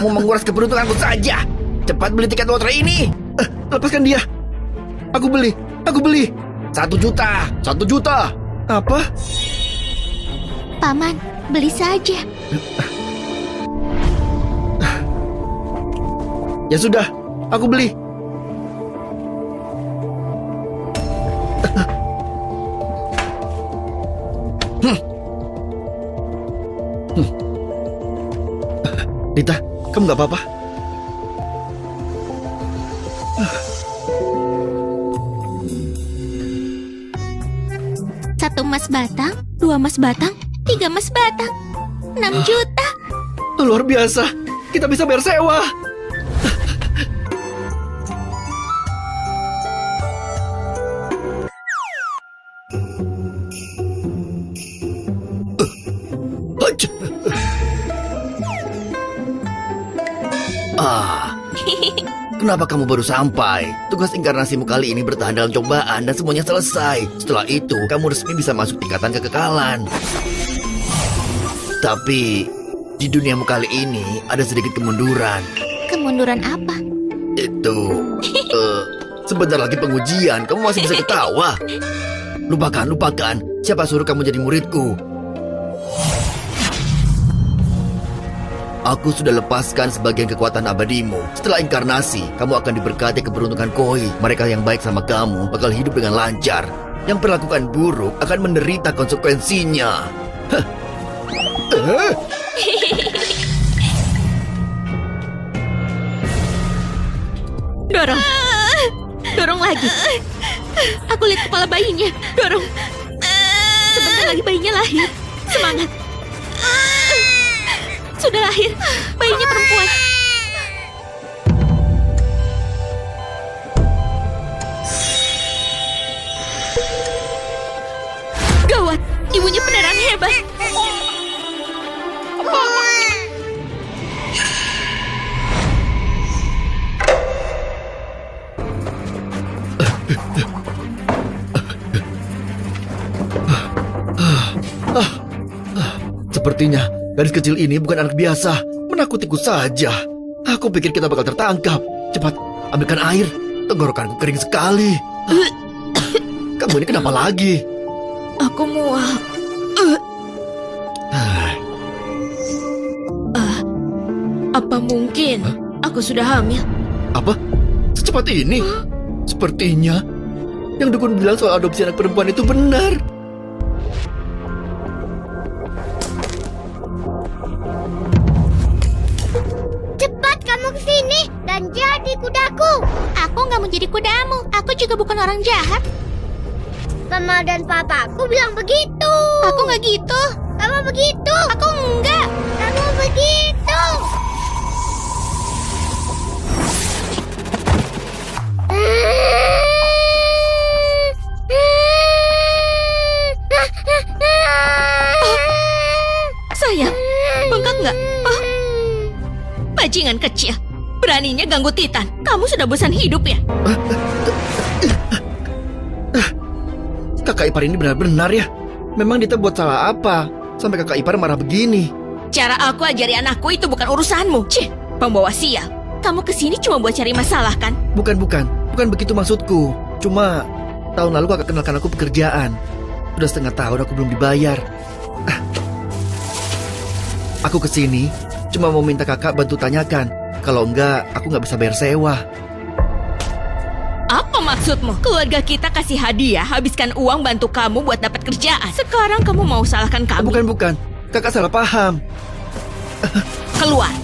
Kamu menguras keberuntunganku saja. Cepat beli tiket lotre ini. Lepaskan dia. Aku beli. 1 juta. 1 juta. Apa? Paman, beli saja. Ya sudah, aku beli. Dita, kamu gak apa-apa? Satu emas batang, 2 emas batang, 3 emas batang, 6 juta. Luar biasa. Kita bisa bayar sewa. Kenapa kamu baru sampai? Tugas inkarnasimu kali ini bertahan dalam cobaan dan semuanya selesai. Setelah itu, kamu resmi bisa masuk tingkatan kekekalan. Tapi, di duniamu kali ini ada sedikit kemunduran. Kemunduran apa? Itu, sebentar lagi pengujian, kamu masih bisa ketawa. Lupakan. Siapa suruh kamu jadi muridku? Aku sudah lepaskan sebagian kekuatan abadimu. Setelah inkarnasi, kamu akan diberkati keberuntungan koi. Mereka yang baik sama kamu bakal hidup dengan lancar. Yang perlakukan buruk akan menderita konsekuensinya. Dorong lagi. Aku lihat kepala bayinya. Dorong. Sebentar lagi bayinya lahir. Semangat. Sudah lahir, bayinya perempuan. Gawat, ibunya beneran hebat. Sepertinya gadis kecil ini bukan anak biasa. Menakutiku saja. Aku pikir kita bakal tertangkap. Cepat, ambilkan air. Tenggorokanku kering sekali. Kamu ini kenapa lagi? Aku mual. Apa mungkin aku sudah hamil? Apa? Secepat ini? Sepertinya yang dukun bilang soal adopsi anak perempuan itu benar. Kesini dan jadi kudaku. Aku nggak mau jadi kudamu. Aku juga bukan orang jahat. Mama dan papaku bilang begitu. Aku nggak gitu. Kamu begitu. Aku enggak. Kamu begitu. Sayang, bengkak nggak? Bajingan kecil, beraninya ganggu Titan. Kamu sudah bosan hidup ya? Kakak ipar ini benar-benar ya. Memang Dita buat salah apa sampai kakak ipar marah begini? Cara aku ajari anakku itu bukan urusanmu. Cih, pembawa sial. Kamu kesini cuma buat cari masalah kan? Bukan begitu maksudku. Cuma tahun lalu kakak kenalkan aku pekerjaan. Udah setengah tahun aku belum dibayar. Aku kesini cuma mau minta kakak bantu tanyakan. Kalau enggak, aku nggak bisa bayar sewa. Apa maksudmu? Keluarga kita kasih hadiah, habiskan uang bantu kamu buat dapat kerjaan. Sekarang kamu mau salahkan kami? Bukan. Kakak salah paham. Keluar.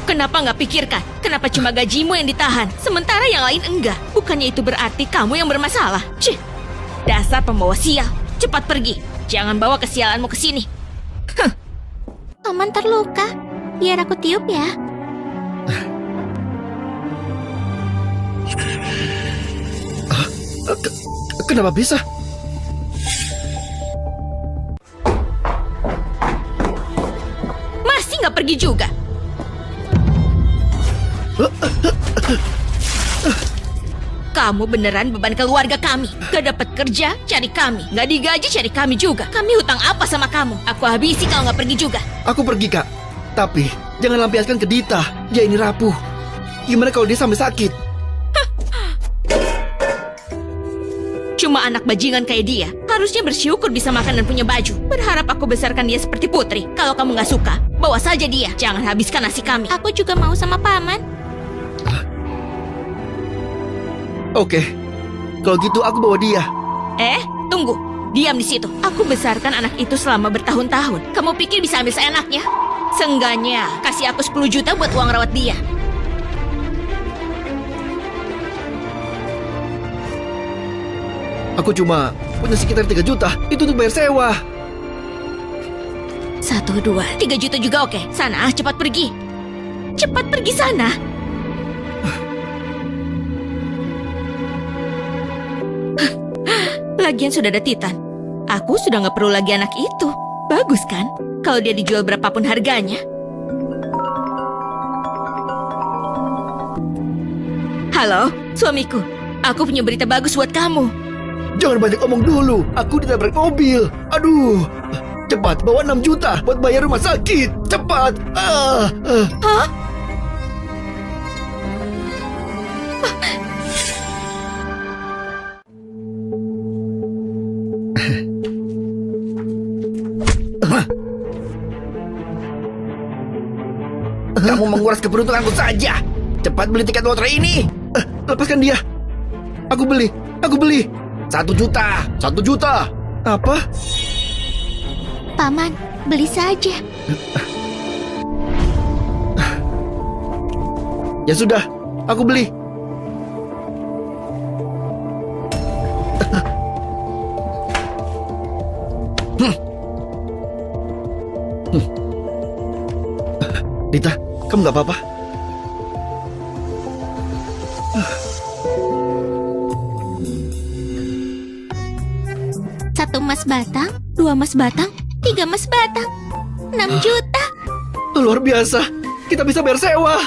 Kenapa nggak pikirkan? Kenapa cuma gajimu yang ditahan, sementara yang lain enggak? Bukannya itu berarti kamu yang bermasalah? Cih, dasar pembawa sial. Cepat pergi. Jangan bawa kesialanmu ke sini. Paman terluka. Biar aku tiup ya. Kenapa bisa? Masih nggak pergi juga? Kamu beneran beban keluarga kami. Gak dapat kerja, cari kami. Gak digaji, cari kami juga. Kami hutang apa sama kamu? Aku habisi kalau gak pergi juga. Aku pergi, Kak. Tapi Jangan lampiaskan ke Dita. Dia ini rapuh. Gimana kalau dia sampai sakit? Cuma anak bajingan kayak dia harusnya bersyukur bisa makan dan punya baju. Berharap aku besarkan dia seperti putri. Kalau kamu nggak suka, bawa saja dia. Jangan habiskan nasi kami. Aku juga mau sama paman. Oke. Kalau gitu aku bawa dia. Tunggu. Diam di situ. Aku besarkan anak itu selama bertahun-tahun. Kamu pikir bisa ambil seenaknya? Seenggaknya, kasih aku 10 juta buat uang rawat dia. Aku cuma punya sekitar 3 juta. Itu untuk bayar sewa. 1, 2, 3 juta juga oke. Sana, cepat pergi. Cepat pergi sana. Lagian sudah ada Titan. Aku sudah nggak perlu lagi anak itu. Bagus kan? Kalau dia dijual berapapun harganya. Halo, suamiku. Aku punya berita bagus buat kamu. Jangan banyak omong dulu. Aku ditabrak mobil. Aduh. Cepat, bawa 6 juta buat bayar rumah sakit. Cepat. Hah? Kamu menguras keberuntunganku saja. Cepat beli tiket lotre ini. Lepaskan dia. Aku beli. 1 juta. 1 juta. Apa? Paman, beli saja. Ya sudah, aku beli. Dita, kamu nggak apa-apa? Satu emas batang, 2 emas batang, 3 emas batang, 6 juta. Luar biasa. Kita bisa bayar sewa.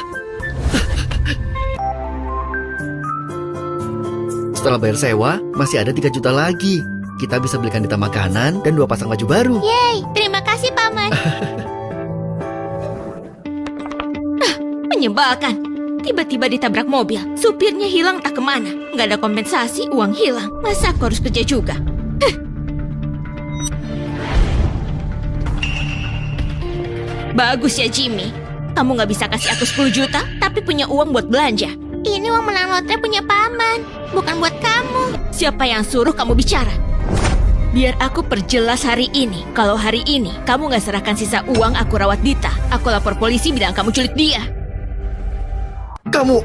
Setelah bayar sewa, masih ada 3 juta lagi. Kita bisa belikan Dita makanan dan 2 pasang baju baru. Yeay, terima kasih paman. Menyebalkan. Tiba-tiba ditabrak mobil. Supirnya hilang tak kemana. Nggak ada kompensasi, uang hilang. Masa aku harus kerja juga? Bagus ya Jimmy. Kamu nggak bisa kasih aku 10 juta, tapi punya uang buat belanja. Ini uang menang lotre punya paman, bukan buat kamu. Siapa yang suruh kamu bicara? Biar aku perjelas hari ini. Kalau hari ini kamu nggak serahkan sisa uang aku rawat Dita, aku lapor polisi bilang kamu culik dia. Kamu...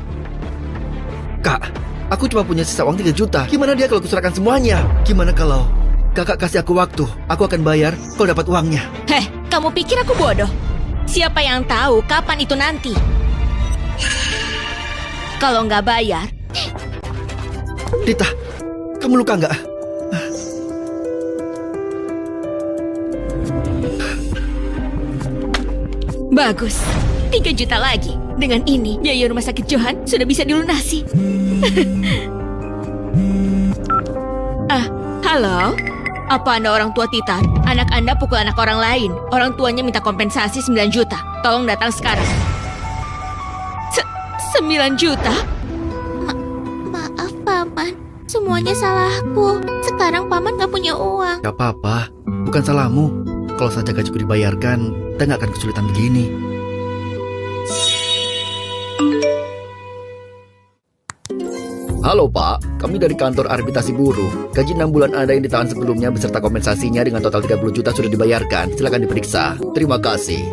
Kak, aku cuma punya sisa uang 3 juta. Gimana dia kalau kuserahkan semuanya? Gimana kalau kakak kasih aku waktu? Aku akan bayar kalau dapat uangnya. Heh, kamu pikir aku bodoh? Siapa yang tahu kapan itu nanti? Kalau nggak bayar... Dita, kamu luka nggak? Bagus, 3 juta lagi. Dengan ini, biaya rumah sakit Johan sudah bisa dilunasi. Halo? Apa Anda orang tua Titan? Anak Anda pukul anak orang lain. Orang tuanya minta kompensasi 9 juta. Tolong datang sekarang. 9 juta? Maaf, Paman. Semuanya salahku. Sekarang Paman gak punya uang. Gak apa-apa, bukan salahmu. Kalau saja gajiku dibayarkan, kita gak akan kesulitan begini. Halo Pak, kami dari kantor arbitrasi buruh. Gaji 6 bulan Anda yang ditahan sebelumnya beserta kompensasinya dengan total 30 juta sudah dibayarkan. Silakan diperiksa. Terima kasih.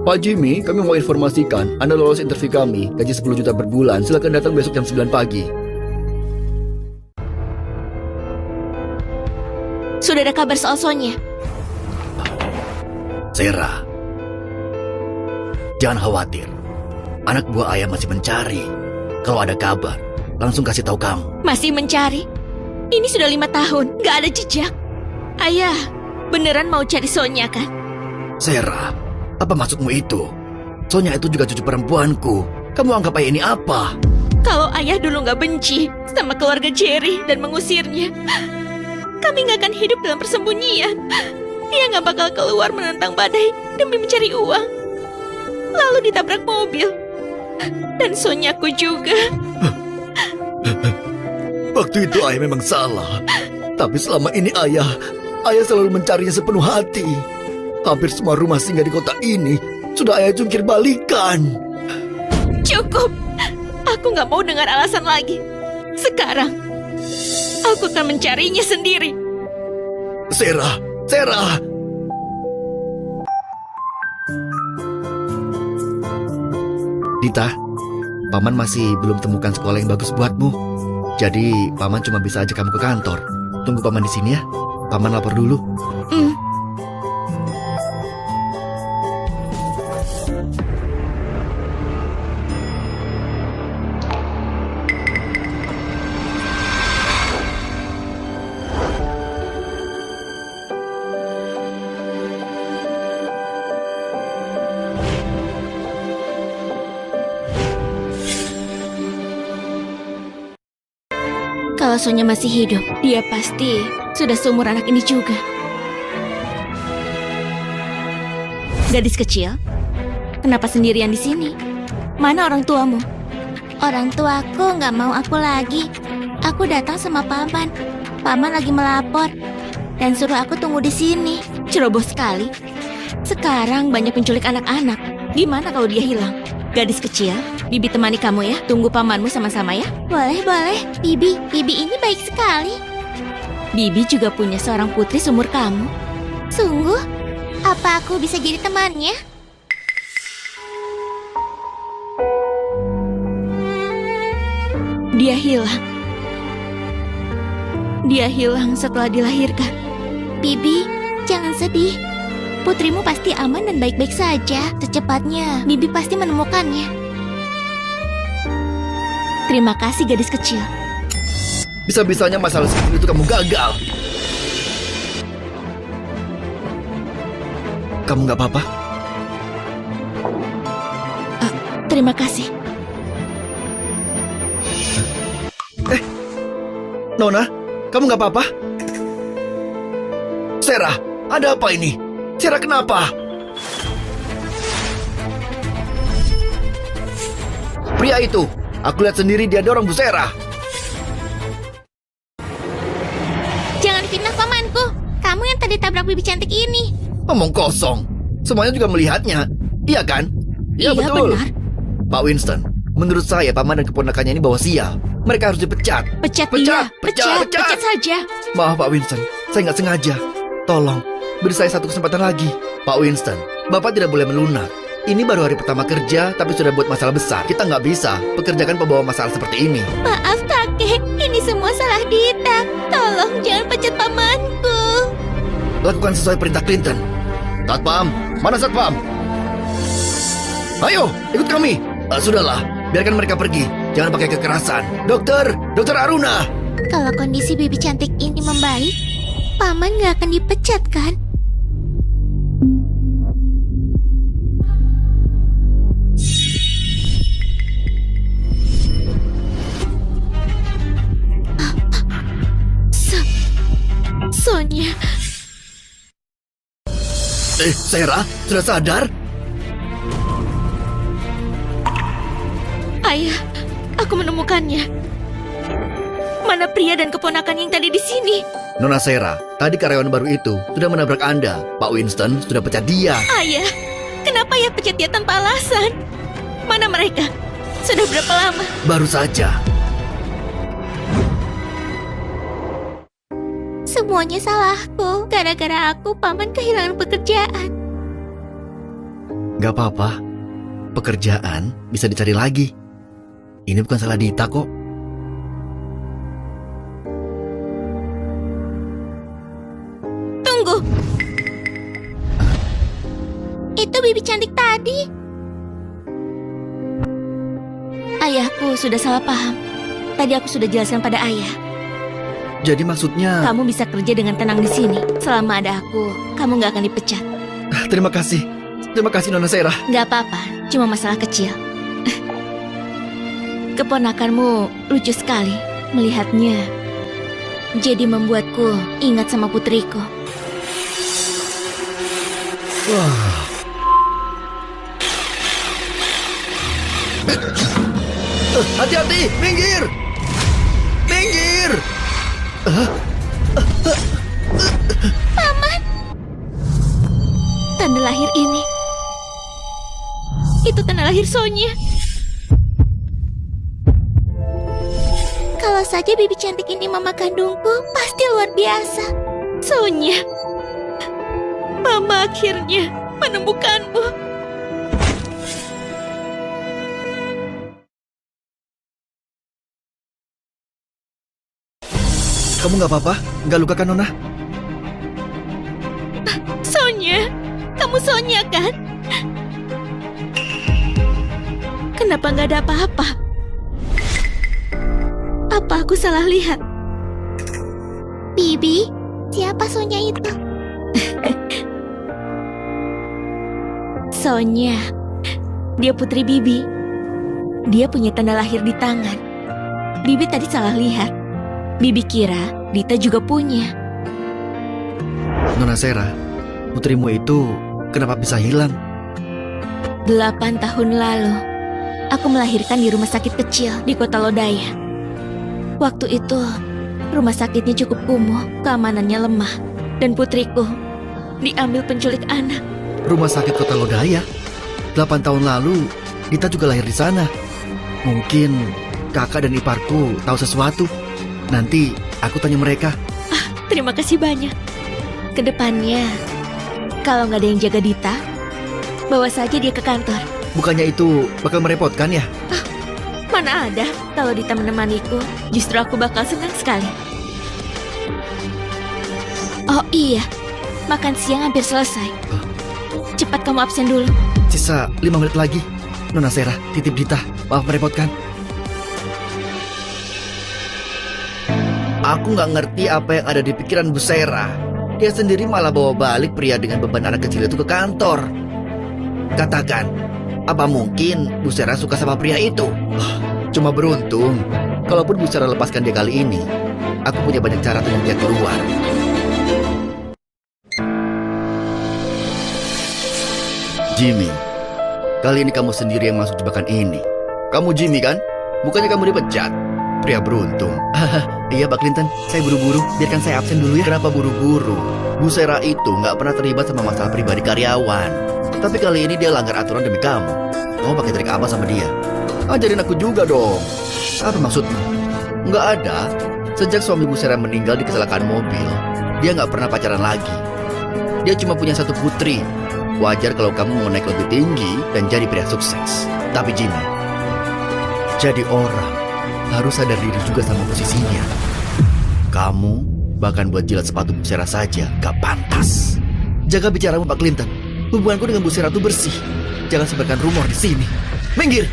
Pak Jimmy, kami mau informasikan Anda lolos interview kami. Gaji 10 juta per bulan. Silakan datang besok jam 9 pagi. Sudah ada kabar soal Sonya? Sarah, jangan khawatir. Anak buah ayah masih mencari. Kalau ada kabar, langsung kasih tahu kamu. Masih mencari? Ini sudah 5 tahun, gak ada jejak. Ayah, beneran mau cari Sonya kan? Sarah, apa maksudmu itu? Sonya itu juga cucu perempuanku. Kamu anggap ayah ini apa? Kalau ayah dulu gak benci sama keluarga Jerry dan mengusirnya, kami gak akan hidup dalam persembunyian. Dia gak bakal keluar menentang badai demi mencari uang. Lalu ditabrak mobil. Dan Sonyaku juga. Waktu itu ayah memang salah. Tapi selama ini ayah selalu mencarinya sepenuh hati. Hampir semua rumah singgah di kota ini sudah ayah jungkir balikan. Cukup. Aku gak mau dengar alasan lagi. Sekarang, aku akan mencarinya sendiri. Sarah. Dita, Paman masih belum temukan sekolah yang bagus buatmu. Jadi, Paman cuma bisa ajak kamu ke kantor. Tunggu Paman di sini ya. Paman lapor dulu. Kalau Sonya masih hidup, dia pasti sudah seumur anak ini juga. Gadis kecil, kenapa sendirian di sini? Mana orang tuamu? Orang tuaku nggak mau aku lagi. Aku datang sama paman. Paman lagi melapor dan suruh aku tunggu di sini. Ceroboh sekali. Sekarang banyak penculik anak-anak. Gimana kalau dia hilang? Gadis kecil, Bibi temani kamu ya. Tunggu pamanmu sama-sama ya. Boleh. Bibi ini baik sekali. Bibi juga punya seorang putri seumur kamu. Sungguh? Apa aku bisa jadi temannya? Dia hilang. Dia hilang setelah dilahirkan. Bibi, jangan sedih. Putrimu pasti aman dan baik-baik saja. Secepatnya, Bibi pasti menemukannya. Terima kasih gadis kecil. Bisa-bisanya masalah seperti itu kamu gagal. Kamu nggak apa-apa? Terima kasih. Nona, kamu nggak apa-apa? Sarah, ada apa ini? Sarah, kenapa? Pria itu, aku lihat sendiri dia dorong Bu Sarah. Jangan fitnah pamanku. Kamu yang tadi tabrak Bibi cantik ini. Omong kosong. Semuanya juga melihatnya. Iya kan? Iya, betul. benar. Pak Winston, menurut saya paman dan keponakannya ini bawa sial. Mereka harus dipecat. Pecat saja. Maaf Pak Winston, saya nggak sengaja. Tolong, beri saya satu kesempatan lagi. Pak Winston, Bapak tidak boleh melunak. Ini baru hari pertama kerja, tapi sudah buat masalah besar. Kita nggak bisa pekerjakan pembawa masalah seperti ini. Maaf kakek, ini semua salah Dita. Tolong jangan pecat pamanku. Lakukan sesuai perintah Clinton. Satpam, mana Satpam? Ayo, ikut kami. Sudahlah, biarkan mereka pergi. Jangan pakai kekerasan. Dokter Aruna. Kalau kondisi Bibi cantik ini membaik, paman nggak akan dipecat kan? Sonya. Sarah, sudah sadar? Ayah, aku menemukannya. Mana pria dan keponakan yang tadi di sini? Nona Sarah, tadi karyawan baru itu sudah menabrak Anda. Pak Winston sudah pecat dia. Ayah, kenapa ya pecat dia tanpa alasan? Mana mereka? Sudah berapa lama? Baru saja. Semuanya salahku. Gara-gara aku, paman kehilangan pekerjaan. Gak apa-apa. Pekerjaan bisa dicari lagi. Ini bukan salah Dita kok. Tunggu. Itu Bibi cantik tadi. Ayahku sudah salah paham. Tadi aku sudah jelaskan pada ayah. Jadi maksudnya... Kamu bisa kerja dengan tenang di sini. Selama ada aku, kamu gak akan dipecat. Terima kasih. Terima kasih Nona Sarah. Gak apa-apa, cuma masalah kecil. Keponakanmu lucu sekali melihatnya. Jadi membuatku ingat sama putriku. Wah, Hati-hati, minggir! Minggir! Paman. Tanda lahir ini. Itu tanda lahir Sonia. Kalau saja bibi cantik ini mama kandungku, pasti luar biasa. Sonia. Mama akhirnya menemukanmu. Kamu nggak apa-apa? Nggak luka kan, Nona? Sonia, kamu Sonia kan? Kenapa nggak ada apa-apa? Apa aku salah lihat? Bibi, siapa Sonya itu? Sonia, dia putri Bibi. Dia punya tanda lahir di tangan. Bibi tadi salah lihat. Bibi kira Dita juga punya. Nona Sera, putrimu itu kenapa bisa hilang? 8 tahun lalu, aku melahirkan di rumah sakit kecil di kota Lodaya. Waktu itu, rumah sakitnya cukup kumuh, keamanannya lemah, dan putriku diambil penculik anak. Rumah sakit kota Lodaya? 8 tahun lalu, Dita juga lahir di sana. Mungkin kakak dan iparku tahu sesuatu. Nanti aku tanya mereka. Terima kasih banyak. Kedepannya, kalau nggak ada yang jaga Dita, bawa saja dia ke kantor. Bukannya itu bakal merepotkan ya? Mana ada, kalau Dita menemaniku, justru aku bakal senang sekali. Oh iya, makan siang hampir selesai. Cepat kamu absen dulu. Sisa 5 menit lagi. Nona Sera, titip Dita. Maaf merepotkan. Aku nggak ngerti apa yang ada di pikiran Bu Sera. Dia sendiri malah bawa balik pria dengan beban anak kecil itu ke kantor. Katakan, apa mungkin Bu Sera suka sama pria itu? Cuma beruntung, kalaupun Bu Sera lepaskan dia kali ini, aku punya banyak cara untuk dia keluar. Jimmy, kali ini kamu sendiri yang masuk jebakan ini. Kamu Jimmy kan? Bukannya kamu dipecat? Pria beruntung. Iya Pak Clinton, saya buru-buru. Biarkan saya absen dulu ya. Kenapa buru-buru? Bu Sera itu nggak pernah terlibat sama masalah pribadi karyawan. Tapi kali ini dia langgar aturan demi kamu. Kamu pakai trik apa sama dia? Ajarin aku juga dong. Apa maksudmu? Nggak ada. Sejak suami Bu Sera meninggal di kecelakaan mobil, dia nggak pernah pacaran lagi. Dia cuma punya satu putri. Wajar kalau kamu mau naik lebih tinggi dan jadi pria sukses. Tapi Jimmy, jadi orang harus sadar diri juga sama posisinya. Kamu bahkan buat jilat sepatu Bu Sera saja gak pantas. Jaga bicaramu Pak Clinton. Hubunganku dengan Bu Sera itu bersih. Jangan sebarkan rumor di sini. Minggir!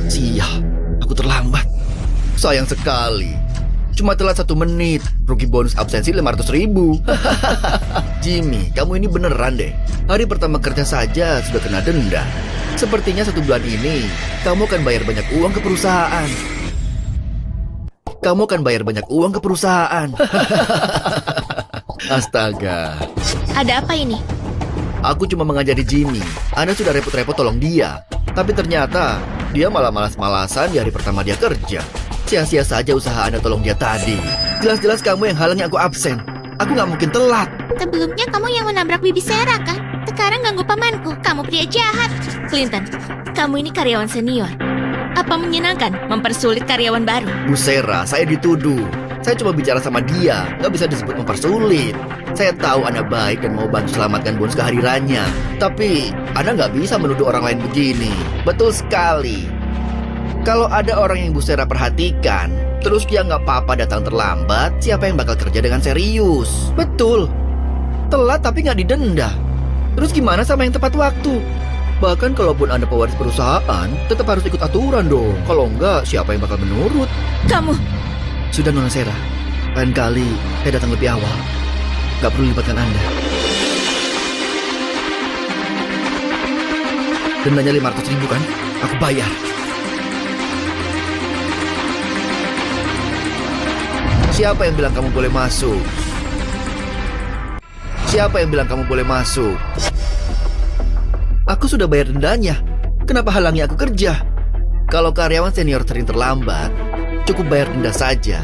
Sial, aku terlambat. Sayang sekali. Cuma telat 1 menit. Rugi bonus absensi 500.000. Jimmy, kamu ini beneran deh. Hari pertama kerja saja sudah kena denda. Sepertinya 1 bulan ini kamu akan bayar banyak uang ke perusahaan. Kamu akan bayar banyak uang ke perusahaan. Astaga. Ada apa ini? Aku cuma mengajari Jimmy. Anda sudah repot-repot tolong dia. Tapi ternyata dia malah malas-malasan di hari pertama dia kerja. Sia-sia saja usaha Anda tolong dia tadi. Jelas-jelas kamu yang halangi aku absen. Aku nggak mungkin telat. Sebelumnya kamu yang menabrak bibi Sera kan? Sekarang ganggu pamanku. Kamu pria jahat. Clinton, kamu ini karyawan senior. Apa menyenangkan mempersulit karyawan baru? Bu Sera, saya dituduh. Saya cuma bicara sama dia. Nggak bisa disebut mempersulit. Saya tahu Anda baik dan mau bantu selamatkan bonus kehadirannya. Tapi Anda nggak bisa menuduh orang lain begini. Betul sekali. Kalau ada orang yang Bu Sera perhatikan, terus dia nggak apa-apa datang terlambat, siapa yang bakal kerja dengan serius? Betul. Telat tapi nggak didenda. Terus gimana sama yang tepat waktu? Bahkan kalaupun Anda pewaris perusahaan, tetap harus ikut aturan dong. Kalau enggak, siapa yang bakal menurut? Kamu! Sudah Nona Sera, lain kali saya datang lebih awal. Gak perlu libatkan Anda. Dendanya 500.000 kan? Aku bayar. Siapa yang bilang kamu boleh masuk? Siapa yang bilang kamu boleh masuk? Aku sudah bayar dendanya. Kenapa halangi aku kerja? Kalau karyawan senior sering terlambat, cukup bayar denda saja.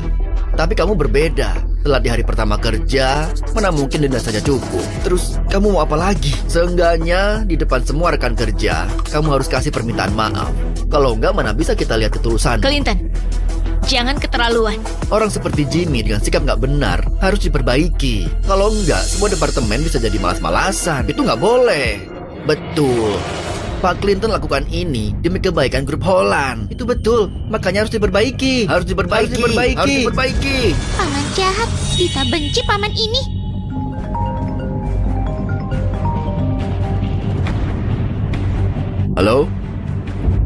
Tapi kamu berbeda. Telat di hari pertama kerja, mana mungkin denda saja cukup. Terus kamu mau apa lagi? Seenggaknya di depan semua rekan kerja, kamu harus kasih permintaan maaf. Kalau enggak, mana bisa kita lihat ketulusan. Clinton, jangan keterlaluan. Orang seperti Jimmy dengan sikap nggak benar harus diperbaiki. Kalau enggak, semua departemen bisa jadi malas-malasan. Itu nggak boleh. Betul. Pak Clinton lakukan ini demi kebaikan grup Holland. Itu betul. Makanya harus diperbaiki. Harus diperbaiki. Paman jahat. Kita benci paman ini. Halo?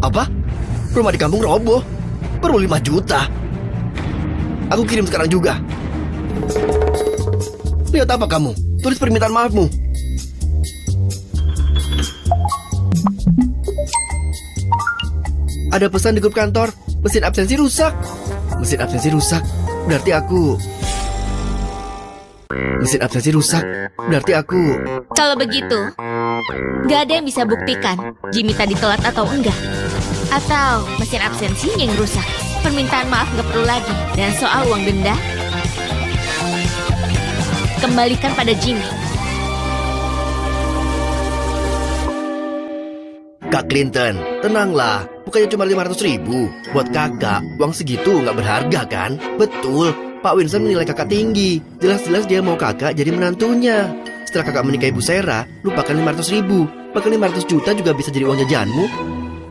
Apa? Rumah di kampung roboh. Perlu 5 juta. Aku kirim sekarang juga. Lihat apa kamu? Tulis permintaan maafmu. Ada pesan di grup kantor. Mesin absensi rusak. Mesin absensi rusak. Berarti aku... Mesin absensi rusak. Berarti aku... Kalau begitu, gak ada yang bisa buktikan Jimmy tadi telat atau enggak. Atau mesin absensinya yang rusak. Permintaan maaf gak perlu lagi. Dan soal uang denda, kembalikan pada Jimmy. Kak Clinton, tenanglah. Bukannya cuma 500 ribu. Buat kakak, uang segitu nggak berharga kan? Betul, Pak Winston menilai kakak tinggi. Jelas-jelas dia mau kakak jadi menantunya. Setelah kakak menikahi Bu Sera, lupakan 500 ribu. Bahkan 500 juta juga bisa jadi uang jajanmu.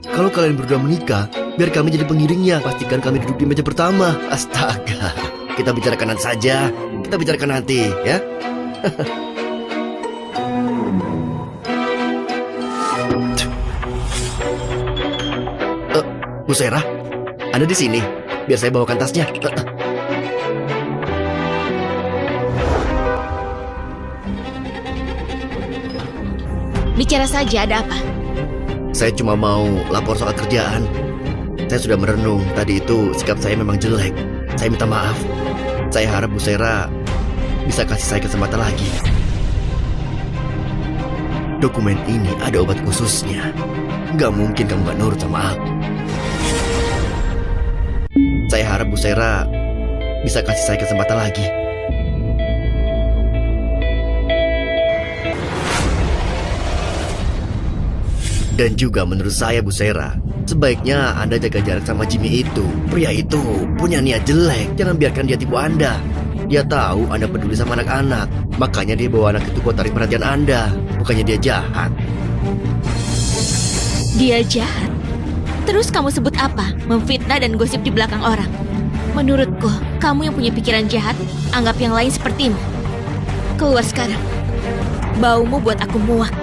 Kalau kalian berdua menikah, biar kami jadi pengiringnya. Pastikan kami duduk di meja pertama. Astaga, kita bicarakan nanti saja. Kita bicarakan nanti, ya. Bu Sera, Anda di sini. Biar saya bawakan tasnya. Bicara saja, ada apa? Saya cuma mau lapor soal kerjaan. Saya sudah merenung. Tadi itu sikap saya memang jelek. Saya minta maaf. Saya harap Bu Sera bisa kasih saya kesempatan lagi. Dokumen ini ada obat khususnya. Gak mungkin kamu gak nurut sama aku. Saya harap Bu Sera bisa kasih saya kesempatan lagi. Dan juga menurut saya Bu Sera, sebaiknya Anda jaga jarak sama Jimmy itu. Pria itu punya niat jelek. Jangan biarkan dia tipu Anda. Dia tahu Anda peduli sama anak-anak. Makanya dia bawa anak itu buat tarik perhatian Anda. Bukannya dia jahat. Dia jahat? Terus kamu sebut apa? Memfitnah dan gosip di belakang orang. Menurutku, kamu yang punya pikiran jahat, anggap yang lain sepertimu. Keluar sekarang. Baumu buat aku muak.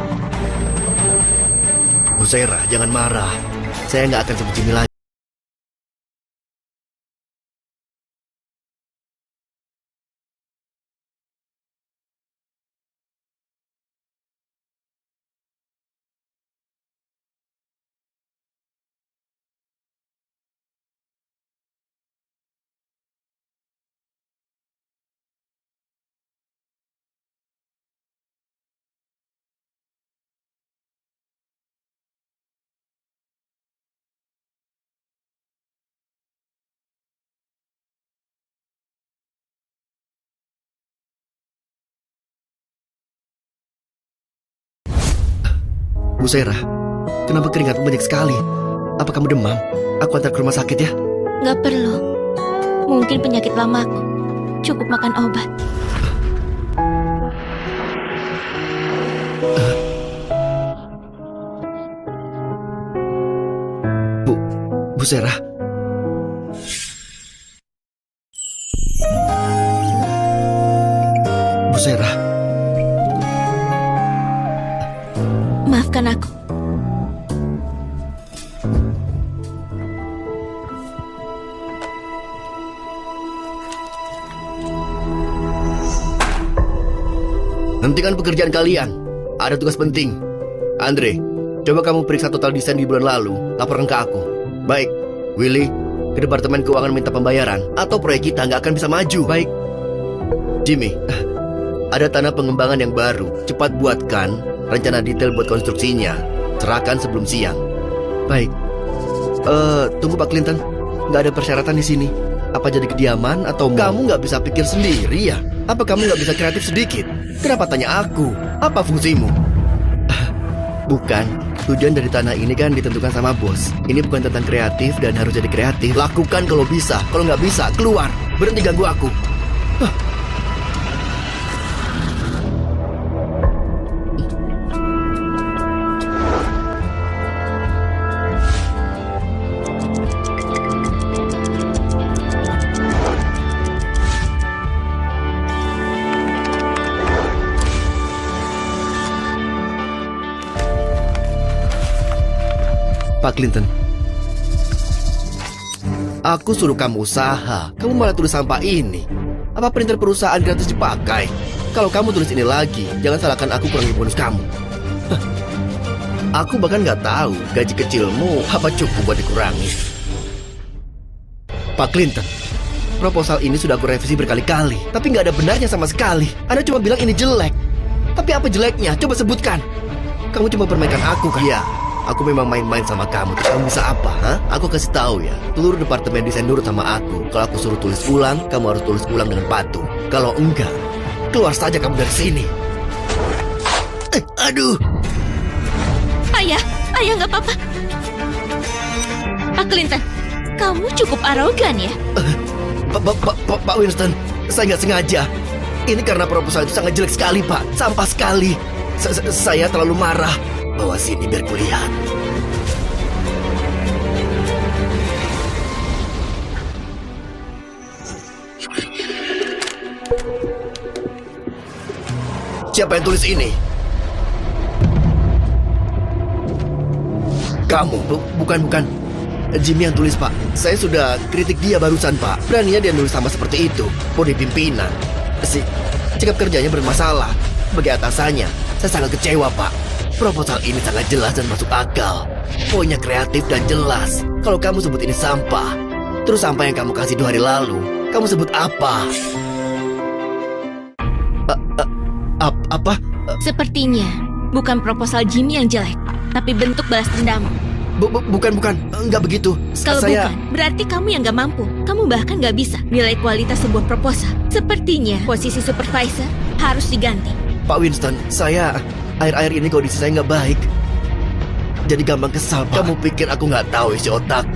Bu Sera, jangan marah. Saya nggak akan sebut Jimmy lagi. Bu Sera, kenapa keringatmu banyak sekali? Apa kamu demam? Aku antar ke rumah sakit ya. Gak perlu. Mungkin penyakit lamaku. Cukup makan obat. Bu Sera. Bu Sera. Maafkan aku. Hentikan pekerjaan kalian. Ada tugas penting. Andre, coba kamu periksa total desain di bulan lalu. Laporkan ke aku. Baik, Willy, ke Departemen Keuangan minta pembayaran. Atau proyek kita nggak akan bisa maju. Baik. Jimmy, ada tanah pengembangan yang baru. Cepat buatkan rencana detail buat konstruksinya. Serahkan sebelum siang. Baik. Tunggu Pak Clinton. Nggak ada persyaratan di sini. Apa jadi kediaman atau kamu nggak bisa pikir sendiri ya? Apa kamu nggak bisa kreatif sedikit? Kenapa tanya aku? Apa fungsimu? Bukan. Tujuan dari tanah ini kan ditentukan sama bos. Ini bukan tentang kreatif dan harus jadi kreatif. Lakukan kalau bisa. Kalau nggak bisa, keluar. Berhenti ganggu aku. Pak Clinton, aku suruh kamu usaha, kamu malah tulis sampah ini. Apa printer perusahaan gratis dipakai? Kalau kamu tulis ini lagi, jangan salahkan aku kurangi bonus kamu. Aku bahkan nggak tahu gaji kecilmu apa cukup buat dikurangi. Pak Clinton, proposal ini sudah aku revisi berkali-kali, tapi nggak ada benarnya sama sekali. Anda cuma bilang ini jelek. Tapi apa jeleknya? Coba sebutkan. Kamu cuma permainkan aku kan? Iya. Aku memang main-main sama kamu. Terus kamu bisa apa? Hah? Aku kasih tahu ya. Seluruh departemen desain nurut sama aku. Kalau aku suruh tulis ulang, kamu harus tulis ulang dengan patuh. Kalau enggak, keluar saja kamu dari sini. Aduh. Ayah nggak apa-apa. Pak Clinton, kamu cukup arogan ya. Pak Winston, saya nggak sengaja. Ini karena proposal itu sangat jelek sekali, Pak. Sampah sekali. Saya terlalu marah. Bawa sini biar kulihat. Siapa yang tulis ini? Kamu? Bukan. Jimmy yang tulis, Pak. Saya sudah kritik dia barusan, Pak. Beraninya dia nulis sama seperti itu. Bodi pimpinan. Sikap kerjanya bermasalah. Sebagai atasannya, saya sangat kecewa, Pak. Proposal ini sangat jelas dan masuk akal. Poinnya kreatif dan jelas. Kalau kamu sebut ini sampah, terus sampah yang kamu kasih 2 hari lalu, kamu sebut apa? Apa? Sepertinya bukan proposal Jimmy yang jelek, tapi bentuk balas dendam. Bukan. Enggak begitu. Kalau bukan, berarti kamu yang gak mampu. Kamu bahkan gak bisa nilai kualitas sebuah proposal. Sepertinya posisi supervisor harus diganti. Pak Winston, akhir-akhir ini kondisi saya nggak baik. Jadi gampang kesal, Pak. Kamu pikir aku nggak tahu isi otakmu?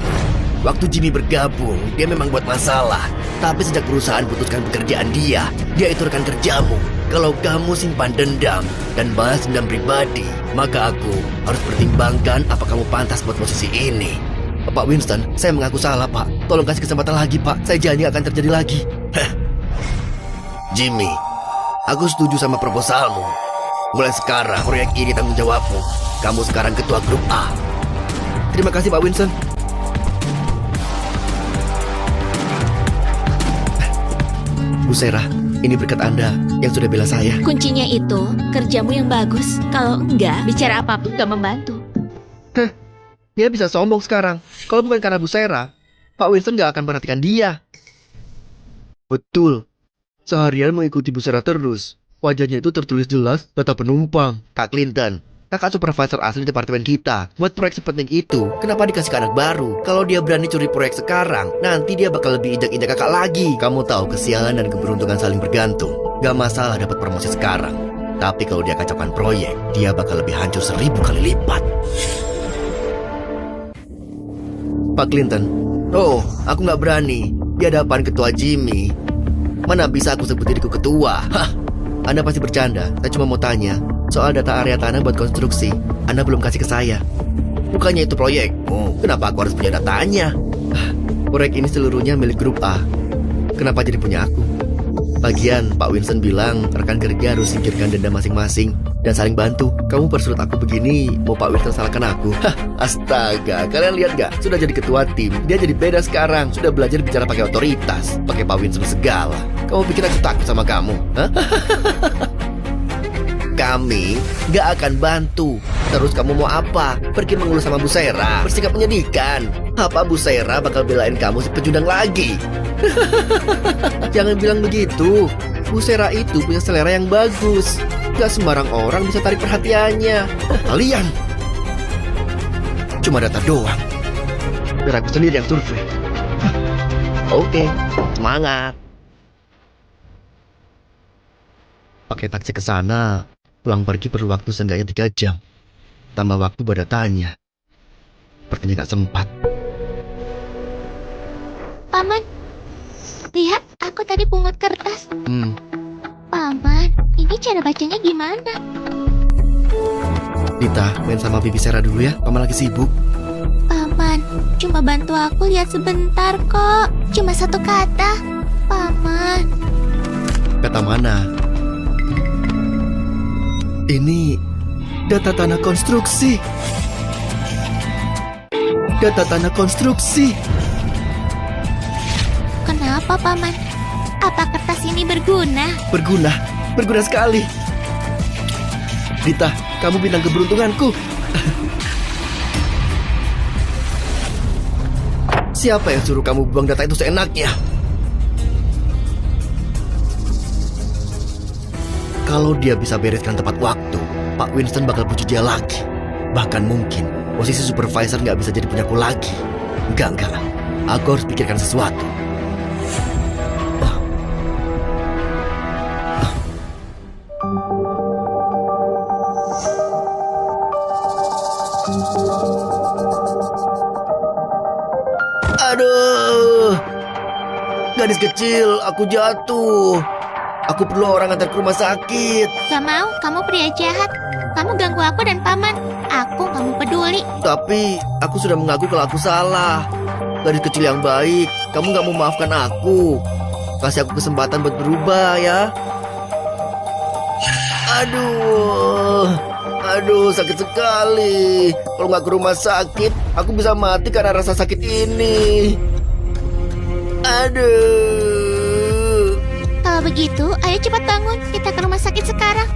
Waktu Jimmy bergabung, dia memang buat masalah. Tapi sejak perusahaan putuskan pekerjaan dia itu rekan kerjamu. Kalau kamu simpan dendam dan balas dendam pribadi, maka aku harus pertimbangkan apa kamu pantas buat posisi ini. Pak Winston, saya mengaku salah, Pak. Tolong kasih kesempatan lagi, Pak. Saya janji akan terjadi lagi. Jimmy, aku setuju sama proposalmu. Mulai sekarang, proyek ini tanggung jawabmu. Kamu sekarang ketua grup A. Terima kasih, Pak Winston. Bu Sarah, ini berkat Anda yang sudah bela saya. Kuncinya itu, kerjamu yang bagus. Kalau enggak, bicara apapun gak membantu. Dia bisa sombong sekarang. Kalau bukan karena Bu Sarah, Pak Winston gak akan perhatikan dia. Betul. Seharian mengikuti Bu Sarah terus. Wajahnya itu tertulis jelas, data penumpang. Kak Clinton, kakak supervisor asli departemen kita. Buat proyek sepenting itu, kenapa dikasih ke anak baru? Kalau dia berani curi proyek sekarang, nanti dia bakal lebih injak-injak kakak lagi. Kamu tahu kesialan dan keberuntungan saling bergantung. Gak masalah dapat promosi sekarang. Tapi kalau dia kacaukan proyek, dia bakal lebih hancur 1000 kali lipat. Pak Clinton, aku gak berani. Di hadapan ketua Jimmy. Mana bisa aku sebut diriku ketua? Anda pasti bercanda. Saya cuma mau tanya soal data area tanah buat konstruksi. Anda belum kasih ke saya. Bukannya itu proyek. Kenapa aku harus punya datanya? Proyek ini seluruhnya milik grup A. Kenapa jadi punya aku? Lagian Pak Winston bilang rekan kerja harus singkirkan denda masing-masing dan saling bantu. Kamu persulit aku begini, mau Pak Winston salahkan aku? Astaga, kalian lihat gak? Sudah jadi ketua tim, dia jadi beda sekarang. Sudah belajar bicara pakai otoritas, pakai Pak Winston segala. Kamu pikir aku takut sama kamu? Kami gak akan bantu. Terus kamu mau apa? Pergi mengeluh sama Bu Sarah, bersikap menyedihkan. Apa Bu Sarah bakal belain kamu si pecundang lagi? Jangan bilang begitu. Bu Sarah itu punya selera yang bagus. Gak sembarang orang bisa tarik perhatiannya. Kalian cuma data doang. Biar aku sendiri yang survei. Oke, semangat. Pakai taksi ke sana, pulang pergi perlu waktu seenggaknya 3 jam. Tambah waktu buat datanya. Sepertinya gak sempat. Paman, lihat aku tadi pungut kertas. Paman, ini cara bacanya gimana? Dita, main sama Bibi Sera dulu ya, Paman lagi sibuk. Paman, cuma bantu aku lihat sebentar kok. Cuma 1 kata. Paman. Kata mana? Ini data tanah konstruksi. Data tanah konstruksi. Kenapa, Paman? Apa kertas ini berguna? Berguna sekali. Dita, kamu bintang keberuntunganku. Siapa yang suruh kamu buang data itu seenaknya? Kalau dia bisa bereskan tepat waktu, Pak Winston bakal puji dia lagi. Bahkan mungkin posisi supervisor nggak bisa jadi punyaku lagi. Enggak. Aku harus pikirkan sesuatu. Aduh, gadis kecil, aku jatuh. Aku perlu orang antar ke rumah sakit. Gak mau, kamu pria jahat. Kamu ganggu aku dan Paman. Aku gak mau peduli. Tapi aku sudah mengaku kalau aku salah. Gadis kecil yang baik, kamu gak mau maafkan aku. Kasih aku kesempatan buat berubah ya. Aduh, sakit sekali. Kalau nggak ke rumah sakit, aku bisa mati karena rasa sakit ini. Aduh. Kalau begitu, ayo cepat bangun. Kita ke rumah sakit sekarang.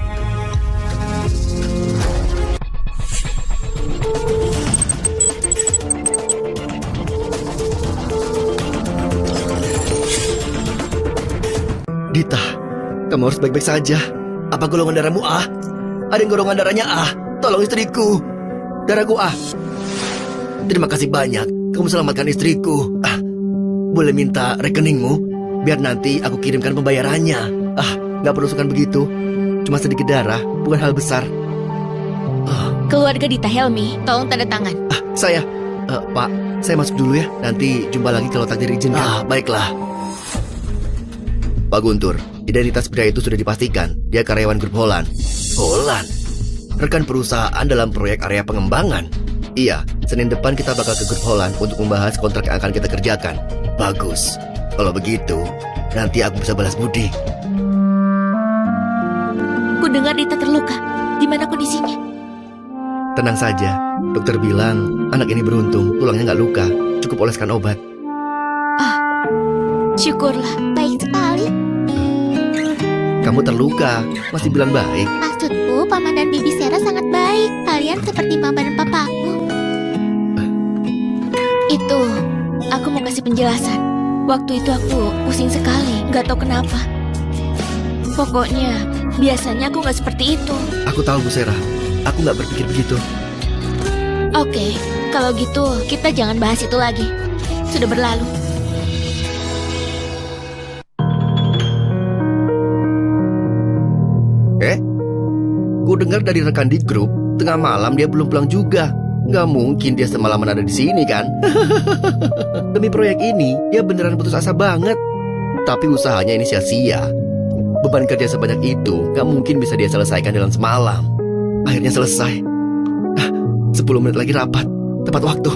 Dita, kamu harus baik-baik saja. Apa golongan darahmu A? Ada yang golongan darahnya A. Tolong istriku. Darahku A. Terima kasih banyak. Kamu selamatkan istriku. Boleh minta rekeningmu? Biar nanti aku kirimkan pembayarannya. Gak perlu sungkan begitu. Cuma sedikit darah, bukan hal besar. Keluarga Dita Helmi, tolong tanda tangan. Saya, Pak, saya masuk dulu ya. Nanti jumpa lagi kalau takdir izinkan. Baiklah. Pak Guntur, identitas pria itu sudah dipastikan. Dia karyawan grup Holland. Holland? Rekan perusahaan dalam proyek area pengembangan. Iya, Senin depan kita bakal ke grup Holland untuk membahas kontrak yang akan kita kerjakan. Bagus. Kalau begitu, nanti aku bisa balas budi. Ku dengar Dita terluka. Di mana kondisinya? Tenang saja. Dokter bilang anak ini beruntung, tulangnya nggak luka. Cukup oleskan obat. Syukurlah. Baik sekali. Kamu terluka, masih bilang baik. Maksudku, Paman dan Bibi Sera sangat baik. Kalian seperti mama dan papaku. Itu, aku mau kasih penjelasan. Waktu itu aku pusing sekali, gak tahu kenapa. Pokoknya, biasanya aku gak seperti itu. Aku tahu, Bu Sera. Aku nggak berpikir begitu. Oke, kalau gitu kita jangan bahas itu lagi. Sudah berlalu. Ku dengar dari rekan di grup, tengah malam dia belum pulang juga. Nggak mungkin dia semalaman ada di sini kan? Demi proyek ini, dia beneran putus asa banget. Tapi usahanya ini sia-sia. Beban kerja sebanyak itu nggak mungkin bisa dia selesaikan dalam semalam. Akhirnya selesai. 10 menit lagi rapat, tepat waktu.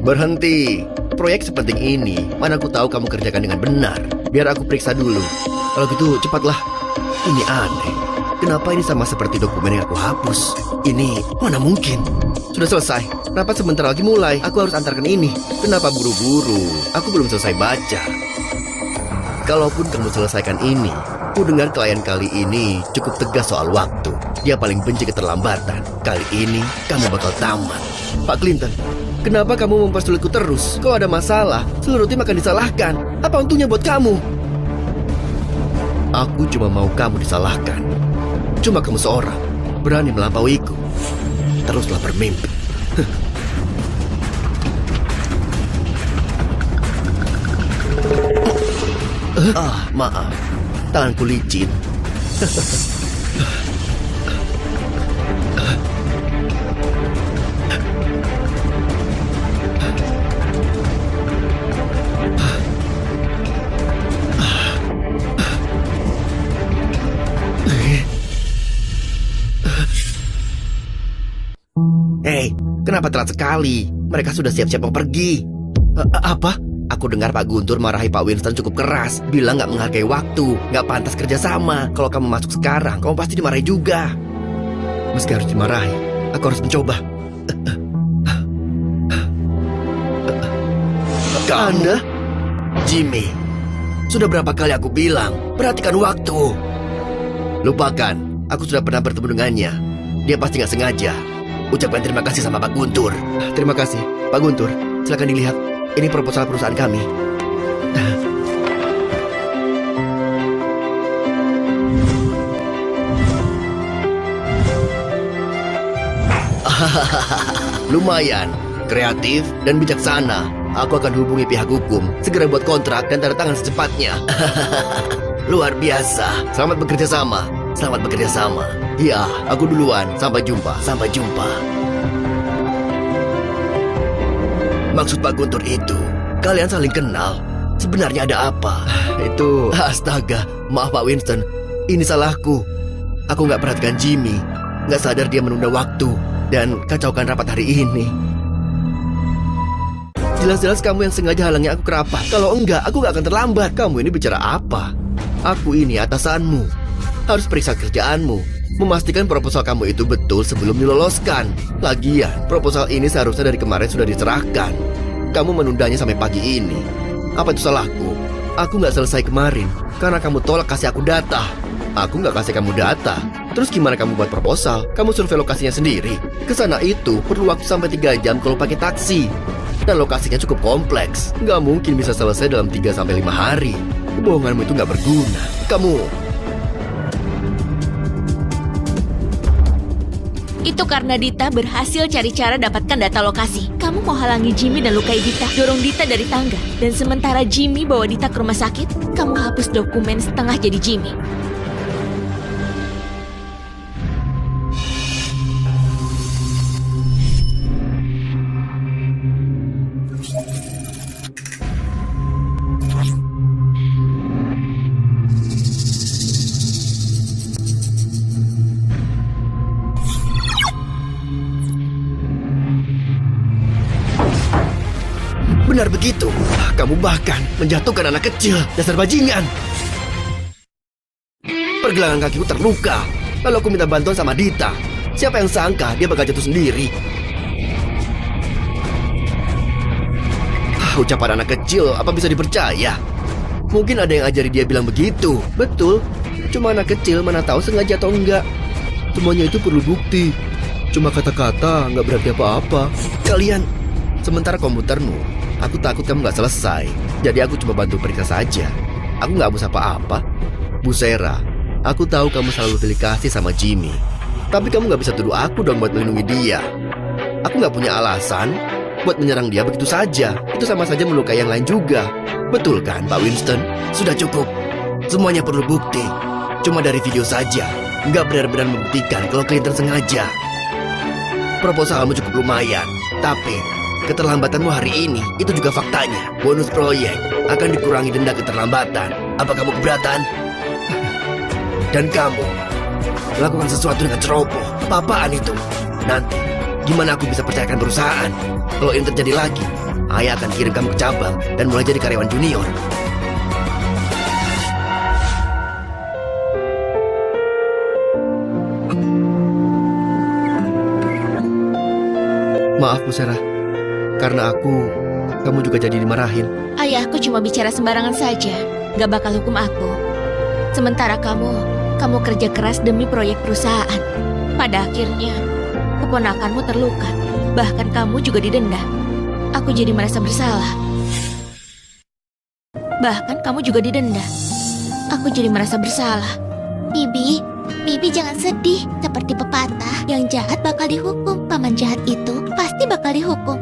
Berhenti. Proyek sepenting ini, mana aku tahu kamu kerjakan dengan benar. Biar aku periksa dulu. Kalau gitu cepatlah. Ini aneh. Kenapa ini sama seperti dokumen yang aku hapus? Ini mana mungkin? Sudah selesai. Rapat sebentar lagi mulai. Aku harus antarkan ini. Kenapa buru-buru? Aku belum selesai baca. Kalaupun kamu selesaikan ini, ku dengar klien kali ini cukup tegas soal waktu. Dia paling benci keterlambatan. Kali ini kamu bakal tamat. Pak Clinton, kenapa kamu mempersulitku terus? Kalau ada masalah, seluruh tim akan disalahkan. Apa untungnya buat kamu? Aku cuma mau kamu disalahkan. Cuma kamu seorang berani melampauiku. Teruslah bermimpi. Maaf. Tanganku licin. Hei, kenapa telat sekali? Mereka sudah siap-siap mau pergi. Apa? Aku dengar Pak Guntur marahi Pak Winston cukup keras. Bilang nggak menghargai waktu, nggak pantas kerja sama. Kalau kamu masuk sekarang, kamu pasti dimarahi juga. Meski harus dimarahi, aku harus mencoba. Anda? Jimmy, sudah berapa kali aku bilang, perhatikan waktu. Lupakan, aku sudah pernah bertemu dengannya. Dia pasti nggak sengaja. Ucapkan terima kasih sama Pak Guntur. Terima kasih, Pak Guntur. Silakan dilihat. Ini proposal perusahaan kami. Lumayan, kreatif dan bijaksana. Aku akan hubungi pihak hukum, segera buat kontrak dan tanda tangan secepatnya. Luar biasa. Selamat bekerja sama. Selamat bekerja sama. Ya, aku duluan. Sampai jumpa. Sampai jumpa. Maksud Pak Guntur itu, kalian saling kenal. Sebenarnya ada apa? Itu... Astaga, maaf Pak Winston. Ini salahku. Aku nggak perhatikan Jimmy. Nggak sadar dia menunda waktu. Dan kacaukan rapat hari ini. Jelas-jelas kamu yang sengaja halangi aku ke rapat. Kalau enggak, aku nggak akan terlambat. Kamu ini bicara apa? Aku ini atasanmu. Harus periksa kerjaanmu, memastikan proposal kamu itu betul sebelum diloloskan. Lagian, proposal ini seharusnya dari kemarin sudah diserahkan. Kamu menundanya sampai pagi ini. Apa itu salahku? Aku nggak selesai kemarin karena kamu tolak kasih aku data. Aku nggak kasih kamu data. Terus gimana kamu buat proposal? Kamu survei lokasinya sendiri. Kesana itu perlu waktu sampai 3 jam kalau pakai taksi. Dan lokasinya cukup kompleks. Nggak mungkin bisa selesai dalam 3-5 hari. Kebohonganmu itu nggak berguna. Itu karena Dita berhasil cari cara dapatkan data lokasi. Kamu mau halangi Jimmy dan lukai Dita, dorong Dita dari tangga. Dan sementara Jimmy bawa Dita ke rumah sakit, kamu hapus dokumen setengah jadi Jimmy. Benar begitu. Kamu bahkan menjatuhkan anak kecil. Dasar bajingan. Pergelangan kakiku terluka. Lalu aku minta bantuan sama Dita. Siapa yang sangka dia bakal jatuh sendiri? Ucapan anak kecil apa bisa dipercaya? Mungkin ada yang ajari dia bilang begitu. Betul. Cuma anak kecil mana tahu sengaja atau enggak. Semuanya itu perlu bukti. Cuma kata-kata nggak berarti apa-apa. Kalian, sementara komputermu, aku takut kamu nggak selesai. Jadi aku cuma bantu periksa saja. Aku nggak mau apa-apa. Bu Sera, aku tahu kamu selalu pilih kasih sama Jimmy. Tapi kamu nggak bisa tuduh aku dong buat melindungi dia. Aku nggak punya alasan buat menyerang dia begitu saja. Itu sama saja melukai yang lain juga. Betul kan, Pak Winston? Sudah cukup. Semuanya perlu bukti. Cuma dari video saja nggak benar-benar membuktikan kalau Clinton sengaja. Proposalmu cukup lumayan, tapi keterlambatanmu hari ini itu juga faktanya. Bonus proyek akan dikurangi denda keterlambatan. Apa kamu keberatan? Dan kamu lakukan sesuatu dengan ceroboh. Apa-apaan itu? Nanti gimana aku bisa percayakan perusahaan? Kalau ini terjadi lagi, ayah akan kirim kamu ke cabang dan mulai jadi karyawan junior. Maaf Bu Sarah, karena kamu juga jadi dimarahin. Ayahku cuma bicara sembarangan saja, gak bakal hukum aku. Sementara kamu kerja keras demi proyek perusahaan. Pada akhirnya, keponakanmu terluka. Bahkan kamu juga didenda. Aku jadi merasa bersalah. Bahkan kamu juga didenda. Aku jadi merasa bersalah. Bibi jangan sedih. Seperti pepatah, yang jahat bakal dihukum. Paman jahat itu pasti bakal dihukum.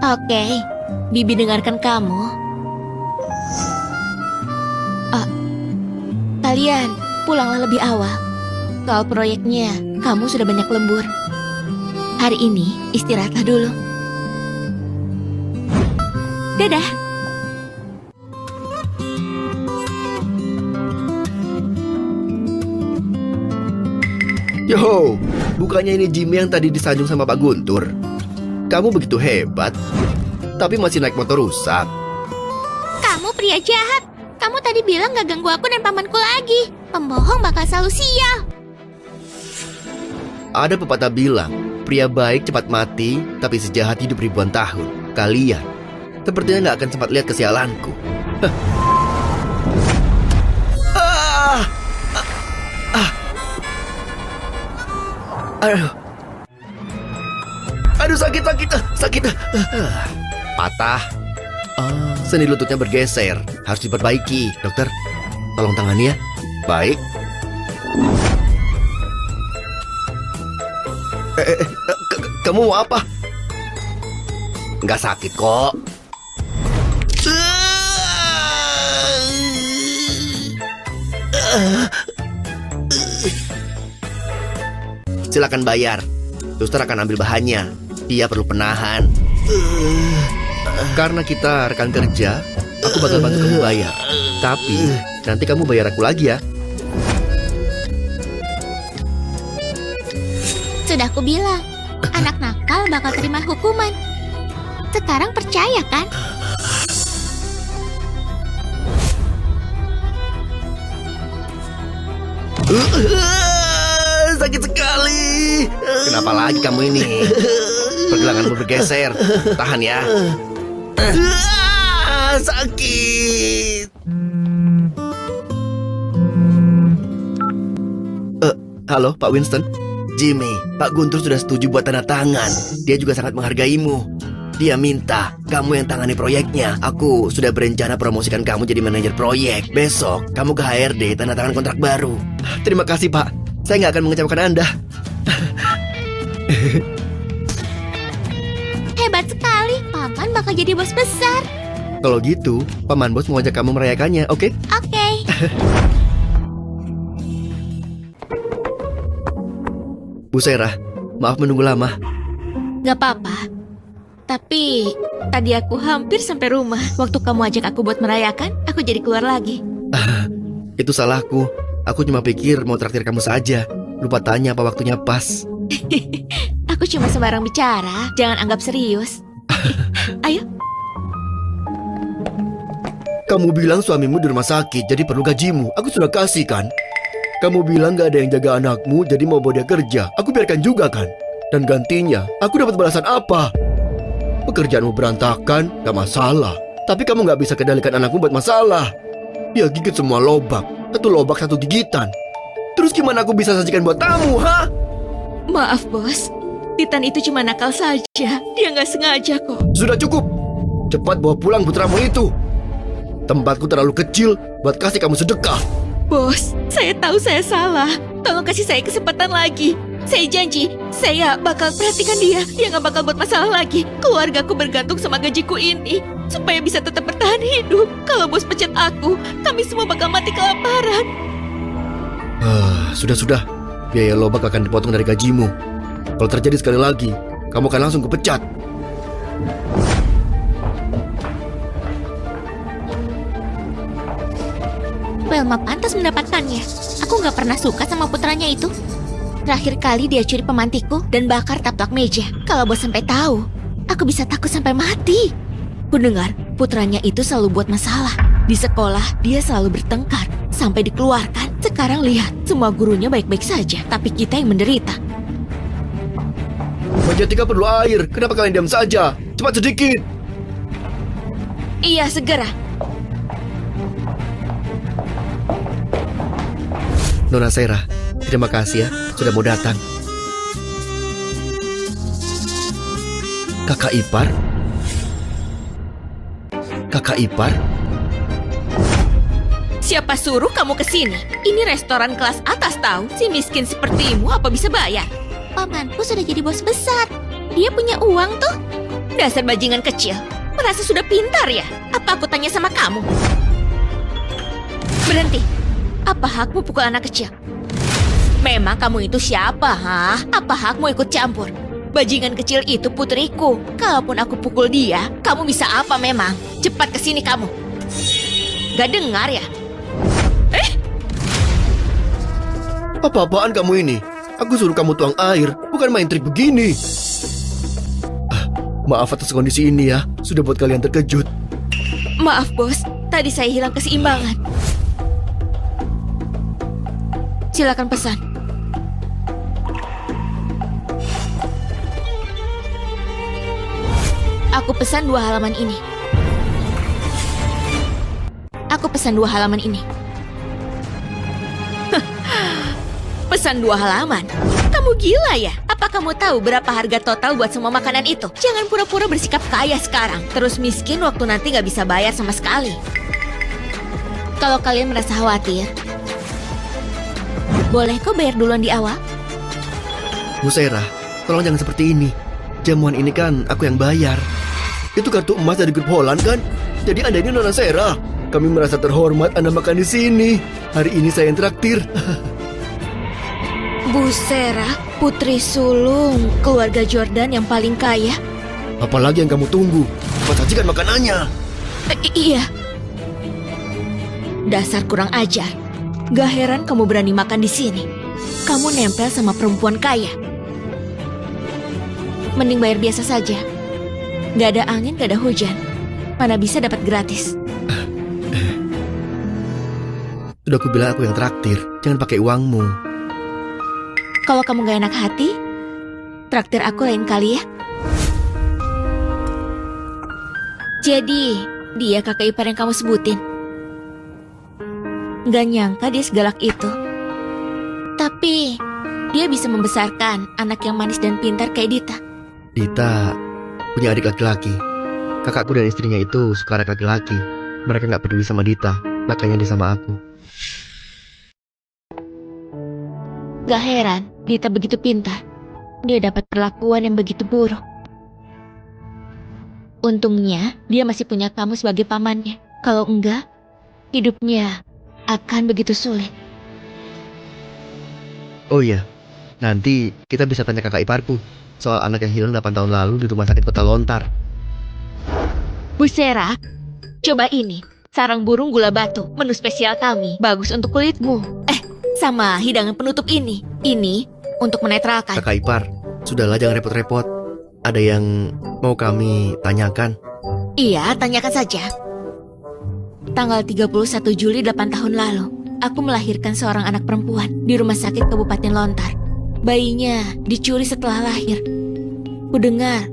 Oke, Bibi dengarkan kamu. Sekalian, pulanglah lebih awal. Soal proyeknya, kamu sudah banyak lembur. Hari ini, istirahatlah dulu. Dadah. Yo, bukannya ini Jimmy yang tadi disanjung sama Pak Guntur? Kamu begitu hebat, tapi masih naik motor rusak. Kamu pria jahat. Kamu tadi bilang gak ganggu aku dan pamanku lagi. Pembohong bakal selalu sial. Ada pepatah bilang, pria baik cepat mati, tapi sejahat hidup ribuan tahun. Kalian sepertinya gak akan sempat lihat kesialanku. Aduh, sakit. Patah. Seni lututnya bergeser, harus diperbaiki. Dokter, tolong tangani ya. Baik. Kamu mau apa? Nggak sakit kok. Silakan bayar. Suster akan ambil bahannya. Dia perlu penahan. Karena kita rekan kerja, aku bakal bantu kamu bayar. Tapi nanti kamu bayar aku lagi ya. Sudah aku bilang, anak nakal bakal terima hukuman. Sekarang percaya kan? Sakit sekali. Kenapa lagi kamu ini? Pergelanganmu bergeser. Tahan ya. Sakit. Halo, Pak Winston. Jimmy, Pak Guntur sudah setuju buat tanda tangan. Dia juga sangat menghargaimu. Dia minta kamu yang tangani proyeknya. Aku sudah berencana promosikan kamu jadi manajer proyek. Besok kamu ke HRD tanda tangan kontrak baru. Terima kasih, Pak. Saya nggak akan mengecewakan Anda. Hebat sekali, paman bakal jadi bos besar. Kalau gitu, Paman Bos mau ajak kamu merayakannya, oke? Oke. Bu Sarah, maaf menunggu lama. Gak apa-apa. Tapi tadi aku hampir sampai rumah. Waktu kamu ajak aku buat merayakan, aku jadi keluar lagi. Itu salahku. Aku cuma pikir mau traktir kamu saja. Lupa tanya apa waktunya pas. Aku cuma sembarang bicara. Jangan anggap serius. Ayo. Kamu bilang suamimu di rumah sakit, jadi perlu gajimu. Aku sudah kasih kan? Kamu bilang gak ada yang jaga anakmu, jadi mau bawa dia kerja. Aku biarkan juga kan? Dan gantinya, aku dapat balasan apa? Pekerjaanmu berantakan, gak masalah. Tapi kamu gak bisa kendalikan anakmu buat masalah. Dia gigit semua lobak. Satu lobak, satu gigitan. Terus gimana aku bisa sajikan buat tamu, ha? Maaf, Bos. Titan itu cuma nakal saja. Dia nggak sengaja kok. Sudah cukup. Cepat bawa pulang putramu itu. Tempatku terlalu kecil buat kasih kamu sedekah. Bos, saya tahu saya salah. Tolong kasih saya kesempatan lagi. Saya janji, saya bakal perhatikan dia. Dia nggak bakal buat masalah lagi. Keluargaku bergantung sama gajiku ini. Supaya bisa tetap bertahan hidup. Kalau bos pecat aku, kami semua bakal mati kelaparan. Sudah. Biaya lobak akan dipotong dari gajimu. Kalau terjadi sekali lagi, kamu akan langsung kupecat. Velma pantas mendapatkannya. Aku nggak pernah suka sama putranya itu. Terakhir kali dia curi pemantikku dan bakar taplak meja. Kalau bos sampai tahu, aku bisa takut sampai mati. Ku dengar putranya itu selalu buat masalah. Di sekolah dia selalu bertengkar sampai dikeluarkan. Sekarang lihat, semua gurunya baik-baik saja, tapi kita yang menderita. Mbak Jatika perlu air. Kenapa kalian diam saja? Cepat sedikit. Iya, segera. Nona Sarah, terima kasih ya sudah mau datang. Kakak ipar? Kakak ipar? Siapa suruh kamu kesini? Ini restoran kelas atas tahu. Si miskin sepertimu apa bisa bayar? Pamanku sudah jadi bos besar. Dia punya uang tuh. Dasar bajingan kecil. Merasa sudah pintar ya? Apa aku tanya sama kamu? Berhenti. Apa hakmu pukul anak kecil? Memang kamu itu siapa, ha? Apa hakmu ikut campur? Bajingan kecil itu putriku. Kalaupun aku pukul dia, kamu bisa apa memang? Cepat kesini kamu. Gak dengar ya? Apa-apaan kamu ini? Aku suruh kamu tuang air, bukan main trik begini. Maaf atas kondisi ini ya, sudah buat kalian terkejut. Maaf bos, tadi saya hilang keseimbangan. Silakan pesan. Aku pesan 2 halaman ini. Aku pesan 2 halaman ini. Pesan 2 halaman? Kamu gila ya? Apa kamu tahu berapa harga total buat semua makanan itu? Jangan pura-pura bersikap kaya sekarang, terus miskin waktu nanti gak bisa bayar sama sekali. Kalau kalian merasa khawatir, boleh kok bayar duluan di awal? Bu Sera, tolong jangan seperti ini. Jamuan ini kan aku yang bayar. Itu kartu emas dari grup Holland kan? Jadi Anda ini Nona Sera. Kami merasa terhormat Anda makan di sini. Hari ini saya yang traktir. Bu Sera, putri sulung keluarga Jordan yang paling kaya. Apalagi yang kamu tunggu? Cepat sajikan makanannya. Iya. Dasar kurang ajar. Gak heran kamu berani makan di sini. Kamu nempel sama perempuan kaya. Mending bayar biasa saja. Gak ada angin, gak ada hujan. Mana bisa dapat gratis. Sudah aku bilang aku yang traktir. Jangan pakai uangmu. Kalau kamu gak enak hati, traktir aku lain kali ya. Jadi, dia kakak ipar yang kamu sebutin. Gak nyangka dia segalak itu. Tapi, dia bisa membesarkan anak yang manis dan pintar kayak Dita. Dita punya adik laki-laki. Kakakku dan istrinya itu suka anak laki-laki. Mereka gak peduli sama Dita, makanya dia sama aku. Gak heran, Dita begitu pintar. Dia dapat perlakuan yang begitu buruk. Untungnya, dia masih punya kamu sebagai pamannya. Kalau enggak, hidupnya akan begitu sulit. Oh iya, nanti kita bisa tanya kakak iparku soal anak yang hilang 8 tahun lalu di rumah sakit kota Lontar. Bu Sera, coba ini. Sarang burung gula batu, menu spesial kami. Bagus untuk kulitmu. Sama hidangan penutup ini. Ini untuk menetralkan. Kakak ipar, sudahlah jangan repot-repot. Ada yang mau kami tanyakan? Iya, tanyakan saja. Tanggal 31 Juli 8 tahun lalu, aku melahirkan seorang anak perempuan di rumah sakit Kabupaten Lontar. Bayinya dicuri setelah lahir. Kudengar,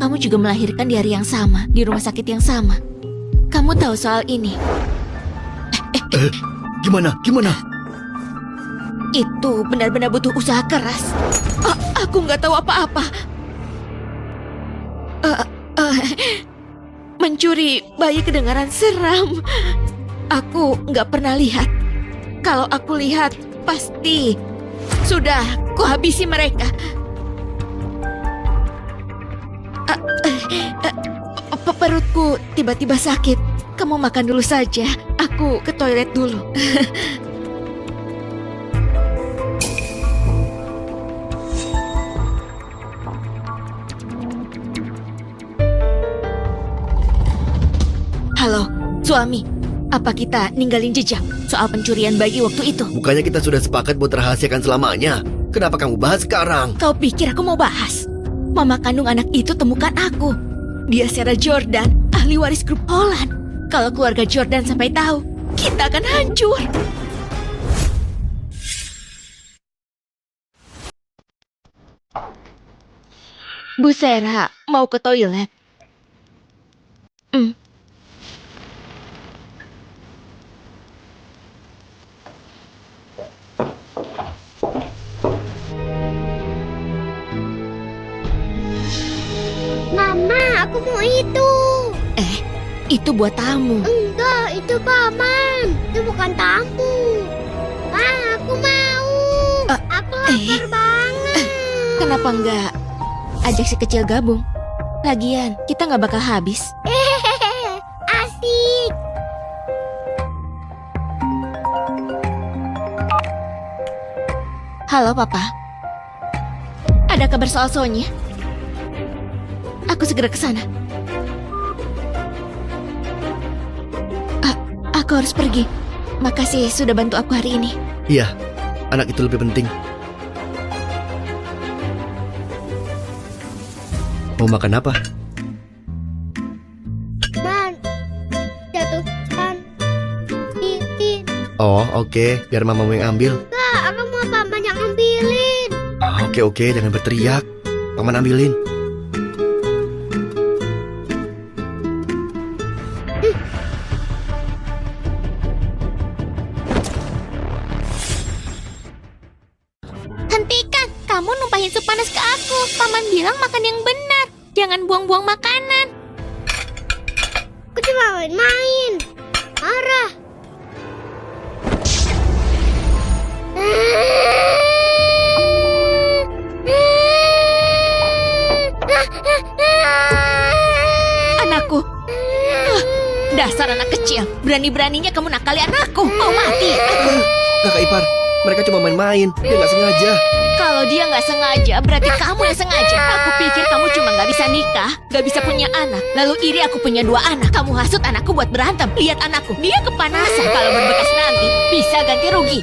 kamu juga melahirkan di hari yang sama, di rumah sakit yang sama. Kamu tahu soal ini? Gimana? Itu benar-benar butuh usaha keras. Aku nggak tahu apa-apa. Mencuri bayi kedengaran seram. Aku nggak pernah lihat. Kalau aku lihat, pasti sudah kuhabisi mereka. Perutku tiba-tiba sakit. Kamu makan dulu saja. Aku ke toilet dulu. Halo, suami. Apa kita ninggalin jejak soal pencurian bayi waktu itu? Bukannya kita sudah sepakat buat rahasiakan selamanya? Kenapa kamu bahas sekarang? Kau pikir aku mau bahas? Mama kandung anak itu temukan aku. Dia Sarah Jordan, ahli waris grup Holland. Kalau keluarga Jordan sampai tahu, kita akan hancur. Bu Sarah, mau ke toilet? Mama, aku mau itu. Itu buat tamu. Enggak, itu paman. Itu bukan tamu. Aku mau. Aku lapar banget. Kenapa enggak ajak si kecil gabung? Lagian, kita nggak bakal habis. Asik. Halo, Papa. Ada kabar soal Sonya? Aku segera ke sana. Aku harus pergi. Makasih sudah bantu aku hari ini. Iya, anak itu lebih penting. Mau makan apa? Man, jatuhkan titin. Oh, oke. Biar mamamu yang ambil. Kak, aku mau paman yang ambilin. Oke, jangan berteriak. Paman ambilin. Hentikan! Kamu numpahin sup panas ke aku. Paman bilang makan yang benar. Jangan buang-buang makanan. Aku cuma main-main. Marah. Anakku. Dasar anak kecil. Berani-beraninya kamu nakali anakku. Mau mati. Kakak ipar, mereka cuma main-main. Dia nggak sengaja. Kalau dia nggak sengaja, berarti kamu yang sengaja. Aku pikir kamu cuma nggak bisa nikah, nggak bisa punya anak. Lalu iri aku punya 2 anak. Kamu hasut anakku buat berantem. Lihat anakku, dia kepanasan. Kalau berbekas nanti, bisa ganti rugi.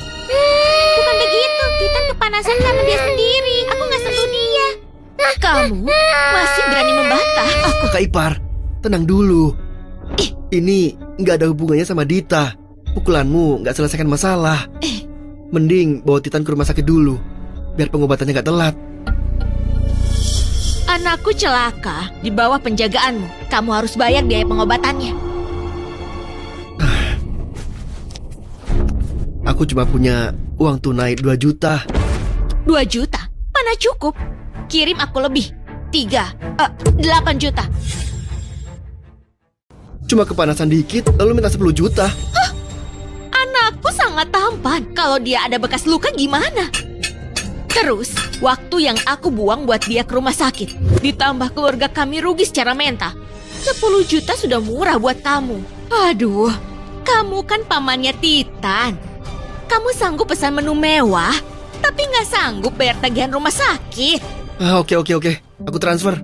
Bukan begitu, Titan kepanasan karena dia sendiri. Aku nggak sentuh dia. Kamu masih berani membantah aku. Kakak ipar, tenang dulu. Ini nggak ada hubungannya sama Dita. Pukulanmu nggak selesaikan masalah. Mending bawa Titan ke rumah sakit dulu, biar pengobatannya nggak telat. Anakku celaka di bawah penjagaanmu. Kamu harus bayar biaya pengobatannya. Aku cuma punya uang tunai 2 juta. 2 juta? Mana cukup? Kirim aku lebih. 8 juta. Cuma kepanasan dikit, lalu minta 10 juta. Anakku sangat tampan. Kalau dia ada bekas luka gimana? Terus, waktu yang aku buang buat dia ke rumah sakit. Ditambah keluarga kami rugi secara mental. 10 juta sudah murah buat kamu. Aduh, kamu kan pamannya Titan. Kamu sanggup pesan menu mewah, tapi nggak sanggup bayar tagihan rumah sakit. Oke. Aku transfer.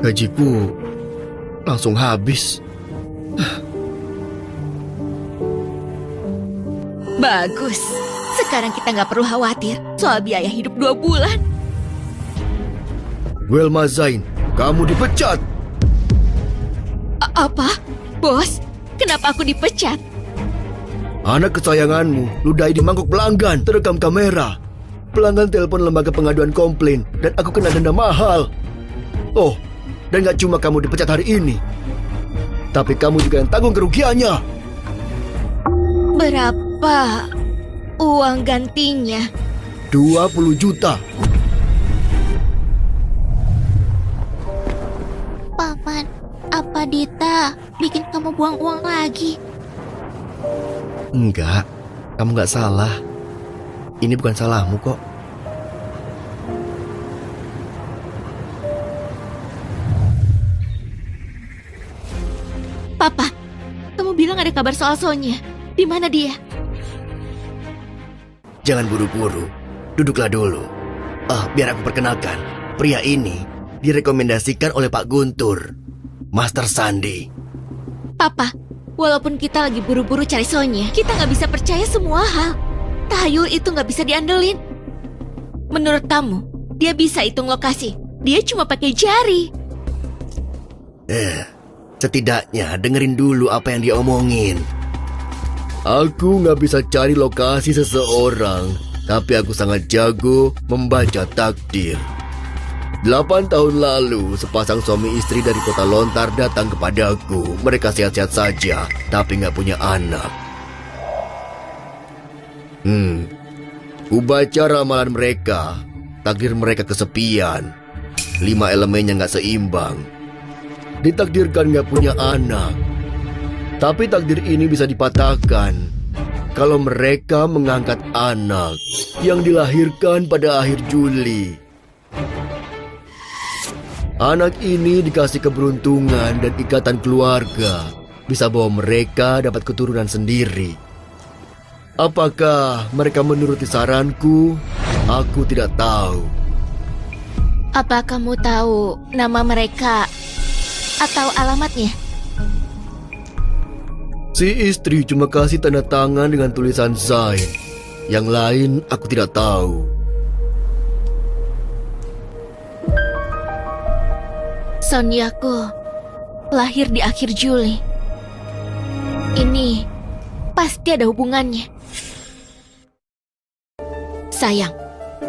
Gajiku langsung habis. Bagus. Sekarang kita nggak perlu khawatir soal biaya hidup 2 bulan. Welma Zain, kamu dipecat. Apa? Bos, kenapa aku dipecat? Anak kesayanganmu ludahi di mangkok pelanggan, terekam kamera. Pelanggan telepon lembaga pengaduan komplain dan aku kena denda mahal. Oh, dan gak cuma kamu dipecat hari ini, tapi kamu juga yang tanggung kerugiannya. Berapa uang gantinya? 20 juta. Paman, apa Dita bikin kamu buang uang lagi? Enggak, kamu gak salah. Ini bukan salahmu kok. Papa, kamu bilang ada kabar soal Sonya. Di mana dia? Jangan buru-buru, duduklah dulu. Biar aku perkenalkan. Pria ini direkomendasikan oleh Pak Guntur, Master Sandi. Papa, walaupun kita lagi buru-buru cari Sonya, kita nggak bisa percaya semua hal. Tahayul itu nggak bisa diandelin. Menurut kamu, dia bisa hitung lokasi. Dia cuma pakai jari. Setidaknya dengerin dulu apa yang dia omongin. Aku nggak bisa cari lokasi seseorang, tapi aku sangat jago membaca takdir. 8 tahun lalu, sepasang suami istri dari kota Lontar datang kepadaku. Mereka sehat-sehat saja, tapi nggak punya anak. Kubaca ramalan mereka. Takdir mereka kesepian. 5 elemennya nggak seimbang. Ditakdirkan nggak punya anak. Tapi takdir ini bisa dipatahkan kalau mereka mengangkat anak yang dilahirkan pada akhir Juli. Anak ini dikasih keberuntungan dan ikatan keluarga, bisa bawa mereka dapat keturunan sendiri. Apakah mereka menuruti saranku? Aku tidak tahu. Apa kamu tahu nama mereka atau alamatnya? Si istri cuma kasih tanda tangan dengan tulisan Zain. Yang lain aku tidak tahu. Sonyaku lahir di akhir Juli. Ini pasti ada hubungannya. Sayang,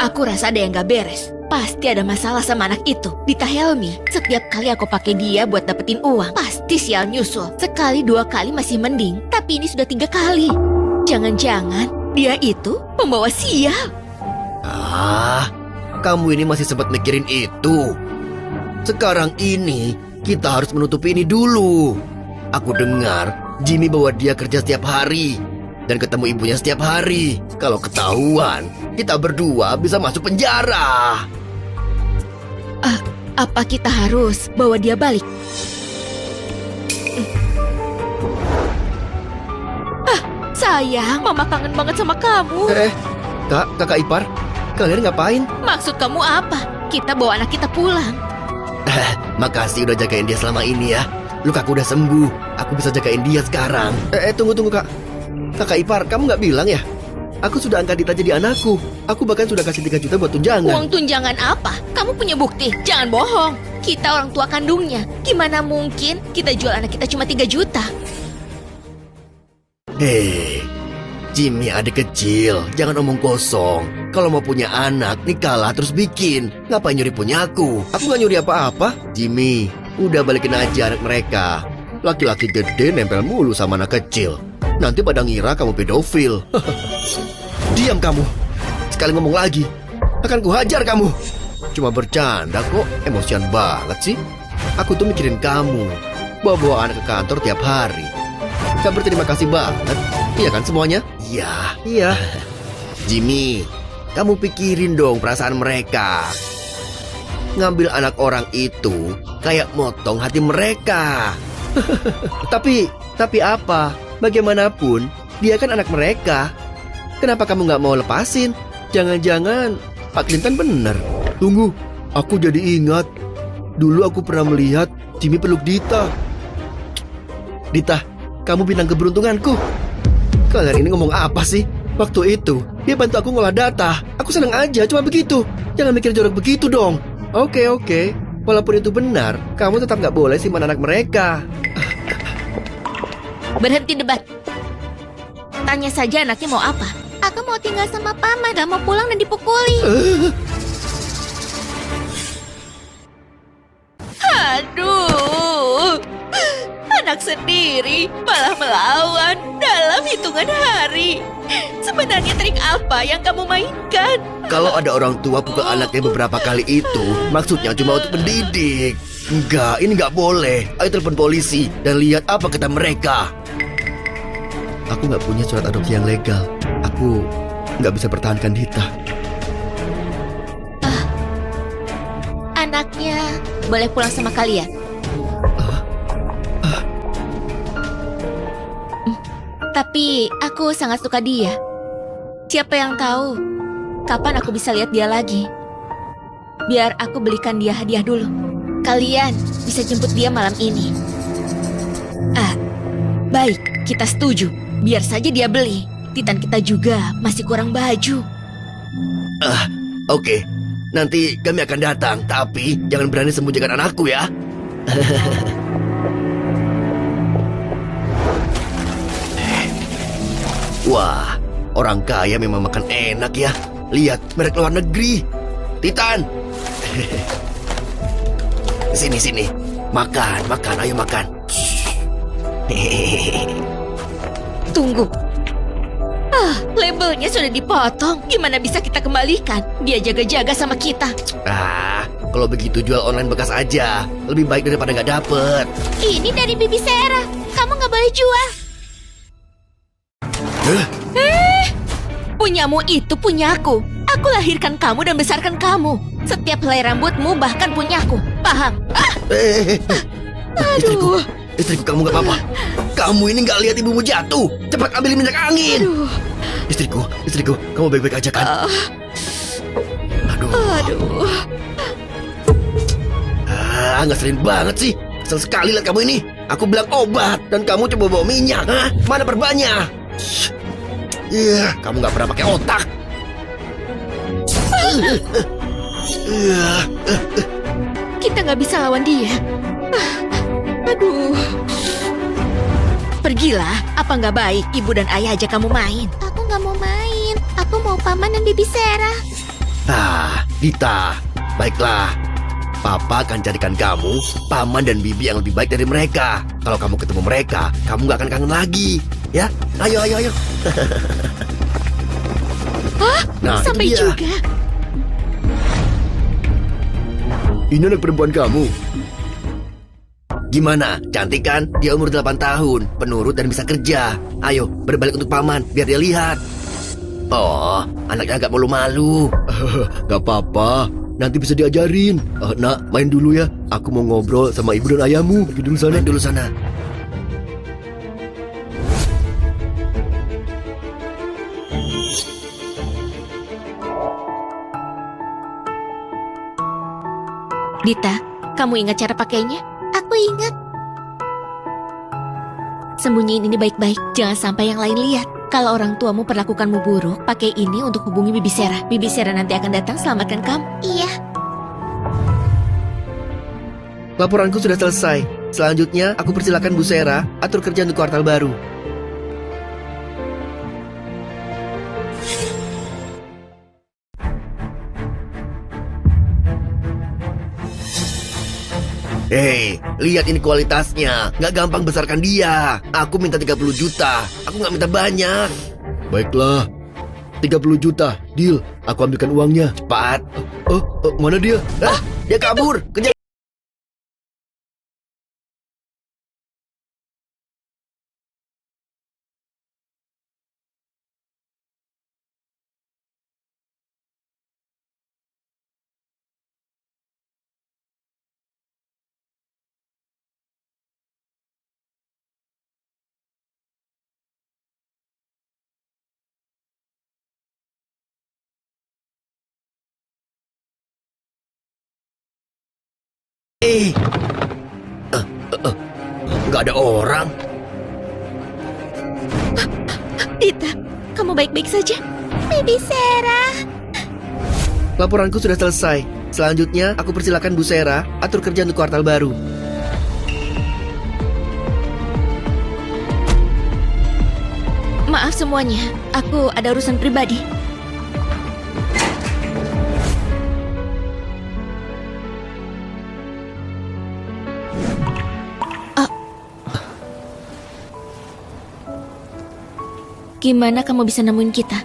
aku rasa ada yang gak beres. Pasti ada masalah sama anak itu. Dita Helmi, setiap kali aku pakai dia buat dapetin uang, pasti sial nyusul. Sekali 2 kali masih mending, tapi ini sudah 3 kali. Jangan-jangan dia itu pembawa sial. Kamu ini masih sempat mikirin itu. Sekarang ini kita harus menutupi ini dulu. Aku dengar Jimmy bawa dia kerja setiap hari dan ketemu ibunya setiap hari. Kalau ketahuan, kita berdua bisa masuk penjara. Apa kita harus bawa dia balik? Sayang, Mama kangen banget sama kamu. Kakak ipar, kalian ngapain? Maksud kamu apa? Kita bawa anak kita pulang. Makasih udah jagain dia selama ini ya. Lukaku udah sembuh, aku bisa jagain dia sekarang. Tunggu kak. Kakak ipar, kamu nggak bilang ya? Aku sudah angkat Dita jadi anakku. Aku bahkan sudah kasih 3 juta buat tunjangan. Uang tunjangan apa? Kamu punya bukti? Jangan bohong. Kita orang tua kandungnya. Gimana mungkin kita jual anak kita cuma 3 juta? Hei, Jimmy adik kecil, jangan omong kosong. Kalau mau punya anak, nikahlah terus bikin. Ngapain nyuri punya aku? Aku nggak nyuri apa-apa. Jimmy, udah balikin aja anak mereka. Laki-laki gede nempel mulu sama anak kecil. Nanti pada ngira kamu pedofil. Diam kamu. Sekali ngomong lagi, akan kuhajar kamu. Cuma bercanda kok, emosian banget sih. Aku tuh mikirin kamu. Bawa anak ke kantor tiap hari. Gak berterima kasih banget. Iya kan semuanya? Iya. Jimmy, kamu pikirin dong perasaan mereka. Ngambil anak orang itu kayak motong hati mereka. Tapi apa? Bagaimanapun, dia kan anak mereka. Kenapa kamu gak mau lepasin? Jangan-jangan Pak Clinton bener. Tunggu, aku jadi ingat. Dulu aku pernah melihat Jimmy peluk Dita. Dita, kamu bintang keberuntunganku. Kalian ini ngomong apa sih? Waktu itu, dia bantu aku ngolah data. Aku seneng aja, cuma begitu. Jangan mikir jorok begitu dong. Oke. Walaupun itu benar, kamu tetap gak boleh simpan anak mereka. Berhenti debat. Tanya saja anaknya mau apa. Aku mau tinggal sama Paman, gak mau pulang dan dipukuli. Aduh, anak sendiri malah melawan dalam hitungan hari. Sebenarnya trik apa yang kamu mainkan? Kalau ada orang tua pukul anaknya beberapa kali itu, maksudnya cuma untuk mendidik. Enggak, ini enggak boleh. Ayo telepon polisi dan lihat apa kata mereka. Aku nggak punya surat adopsi yang legal. Aku nggak bisa pertahankan Dita. Anaknya boleh pulang sama kalian. Tapi aku sangat suka dia. Siapa yang tahu kapan aku bisa lihat dia lagi. Biar aku belikan dia hadiah dulu. Kalian bisa jemput dia malam ini. Baik, kita setuju. Biar saja dia beli. Titan kita juga masih kurang baju. Oke. Nanti kami akan datang. Tapi jangan berani sembunyikan anakku ya. Wah, orang kaya memang makan enak ya. Lihat, merek luar negeri. Titan. Sini. Makan, ayo makan. Tunggu. Labelnya sudah dipotong. Gimana bisa kita kembalikan? Dia jaga-jaga sama kita. Kalau begitu jual online bekas aja. Lebih baik daripada nggak dapet. Ini dari Bibi Sera. Kamu nggak boleh jual. Punyamu itu punyaku. Aku lahirkan kamu dan besarkan kamu. Setiap helai rambutmu bahkan punyaku. Paham? Istriku, kamu nggak apa-apa. Kamu ini nggak lihat ibumu jatuh. Cepat ambil minyak angin. Istriku, kamu baik-baik aja kan? Aduh. Ngeselin banget sih. Kesel sekali lihat kamu ini. Aku bilang obat dan kamu coba bawa minyak. Hah? Mana perbannya? Iya, kamu nggak pernah pakai otak. Kita nggak bisa lawan dia. Aduh. Pergilah, apa nggak baik ibu dan ayah ajak kamu main? Aku nggak mau main. Aku mau Paman dan Bibi Sera. Dita, baiklah. Papa akan carikan kamu paman dan bibi yang lebih baik dari mereka. Kalau kamu ketemu mereka, kamu nggak akan kangen lagi. Ya, ayo. Nah, Sampai itu dia. juga. Ini anak perempuan kamu. Gimana? Cantik kan? Dia umur 8 tahun, penurut dan bisa kerja. Ayo, berbalik untuk paman, biar dia lihat. Oh, anaknya agak malu-malu. Gak apa-apa, nanti bisa diajarin. Nak, main dulu ya. Aku mau ngobrol sama ibu dan ayahmu. Pergi dulu sana. Main dulu sana. Dita, kamu ingat cara pakainya? Aku ingat. Sembunyiin ini baik-baik, jangan sampai yang lain lihat. Kalau orang tuamu perlakukanmu buruk, pakai ini untuk hubungi Bibi Sera. Bibi Sera nanti akan datang selamatkan kamu. Iya. Laporanku sudah selesai. Selanjutnya, aku persilakan Bu Sera atur kerja untuk kuartal baru. Hei, lihat ini kualitasnya. Nggak gampang besarkan dia. Aku minta 30 juta. Aku nggak minta banyak. Baiklah, 30 juta. Deal, aku ambilkan uangnya. Cepat. Mana dia? Dia kabur. Kejar. Nggak ada orang. Dita, kamu baik-baik saja? Bibi Sera. Laporanku sudah selesai. Selanjutnya, aku persilakan Bu Sera atur kerja untuk kuartal baru. Maaf semuanya, aku ada urusan pribadi. Gimana kamu bisa nemuin kita?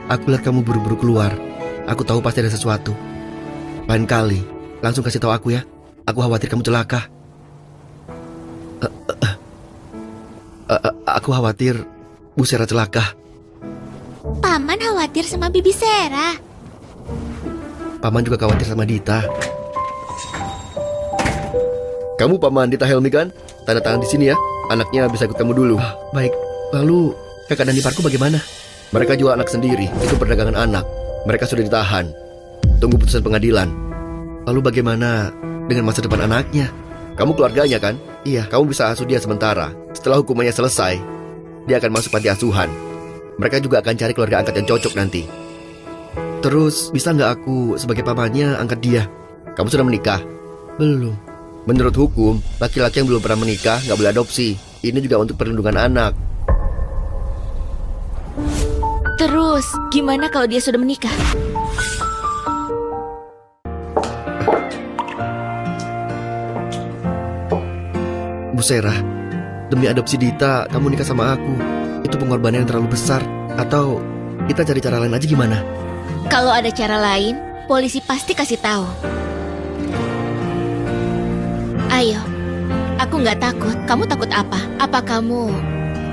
Aku lihat kamu buru-buru keluar. Aku tahu pasti ada sesuatu. Lain kali, langsung kasih tahu aku ya. Aku khawatir kamu celaka. Aku khawatir Bu Sera celaka. Paman khawatir sama Bibi Sera. Paman juga khawatir sama Dita. Kamu Paman Dita Helmi kan? Tanda tangan di sini ya. Anaknya bisa ikut kamu dulu. Baik. Lalu kakak dan iparku bagaimana? Mereka jual anak sendiri. Itu perdagangan anak. Mereka sudah ditahan. Tunggu putusan pengadilan. Lalu bagaimana dengan masa depan anaknya? Kamu keluarganya kan? Iya, kamu bisa asuh dia sementara. Setelah hukumannya selesai, dia akan masuk panti asuhan. Mereka juga akan cari keluarga angkat yang cocok nanti. Terus, bisa nggak aku sebagai pamannya angkat dia? Kamu sudah menikah? Belum. Menurut hukum, laki-laki yang belum pernah menikah nggak boleh adopsi. Ini juga untuk perlindungan anak. Terus, gimana kalau dia sudah menikah? Bu Sera, demi adopsi Dita, kamu nikah sama aku. Itu pengorbanan yang terlalu besar. Atau kita cari cara lain aja gimana? Kalau ada cara lain, polisi pasti kasih tahu. Ayo, aku nggak takut. Kamu takut apa? Apa kamu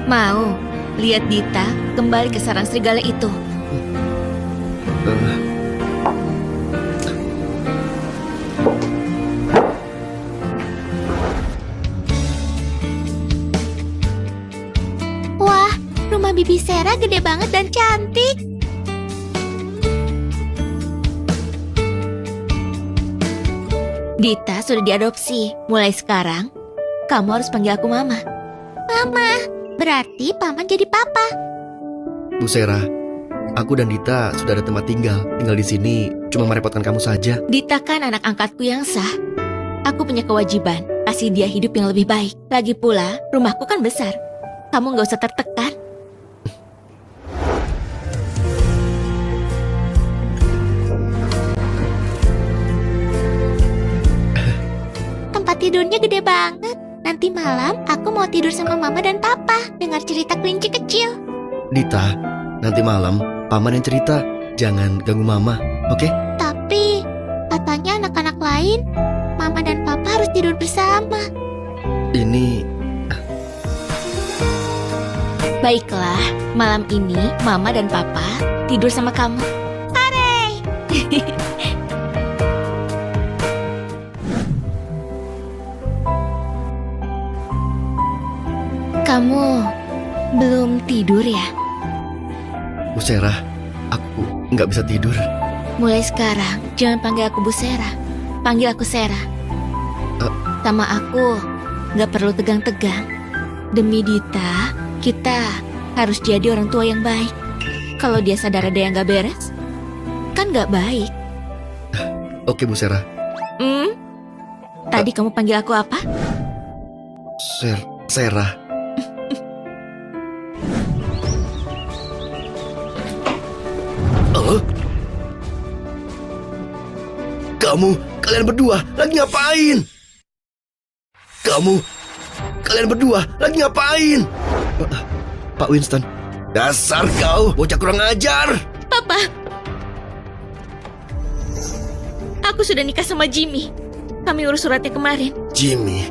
mau lihat Dita kembali ke sarang serigala itu? Wah, rumah bibi Sera gede banget dan cantik. Dita sudah diadopsi. Mulai sekarang, kamu harus panggil aku Mama. Mama, berarti Paman jadi Papa. Bu Sera, aku dan Dita sudah ada tempat tinggal. Tinggal di sini cuma merepotkan kamu saja. Dita kan anak angkatku yang sah. Aku punya kewajiban kasih dia hidup yang lebih baik. Lagi pula, rumahku kan besar. Kamu gak usah tertekan. Tempat tidurnya gede banget. Nanti malam aku mau tidur sama Mama dan Papa. Dengar cerita kelinci kecil. Dita, nanti malam Paman yang cerita. Jangan ganggu Mama, oke? Tapi katanya anak-anak lain, Mama dan Papa harus tidur bersama. Ini Baiklah, malam ini Mama dan Papa tidur sama kamu. Hore! Kamu belum tidur ya? Bu Sera, aku nggak bisa tidur. Mulai sekarang, jangan panggil aku Bu Sera. Panggil aku Sera. Sama aku, nggak perlu tegang-tegang. Demi Dita, kita harus jadi orang tua yang baik. Kalau dia sadar ada yang nggak beres, kan nggak baik. Oke Bu Sera. Tadi kamu panggil aku apa? Sera. Kalian berdua lagi ngapain? Kalian berdua lagi ngapain? Pak Winston, dasar kau bocah kurang ajar. Papa, aku sudah nikah sama Jimmy. Kami urus suratnya kemarin. Jimmy,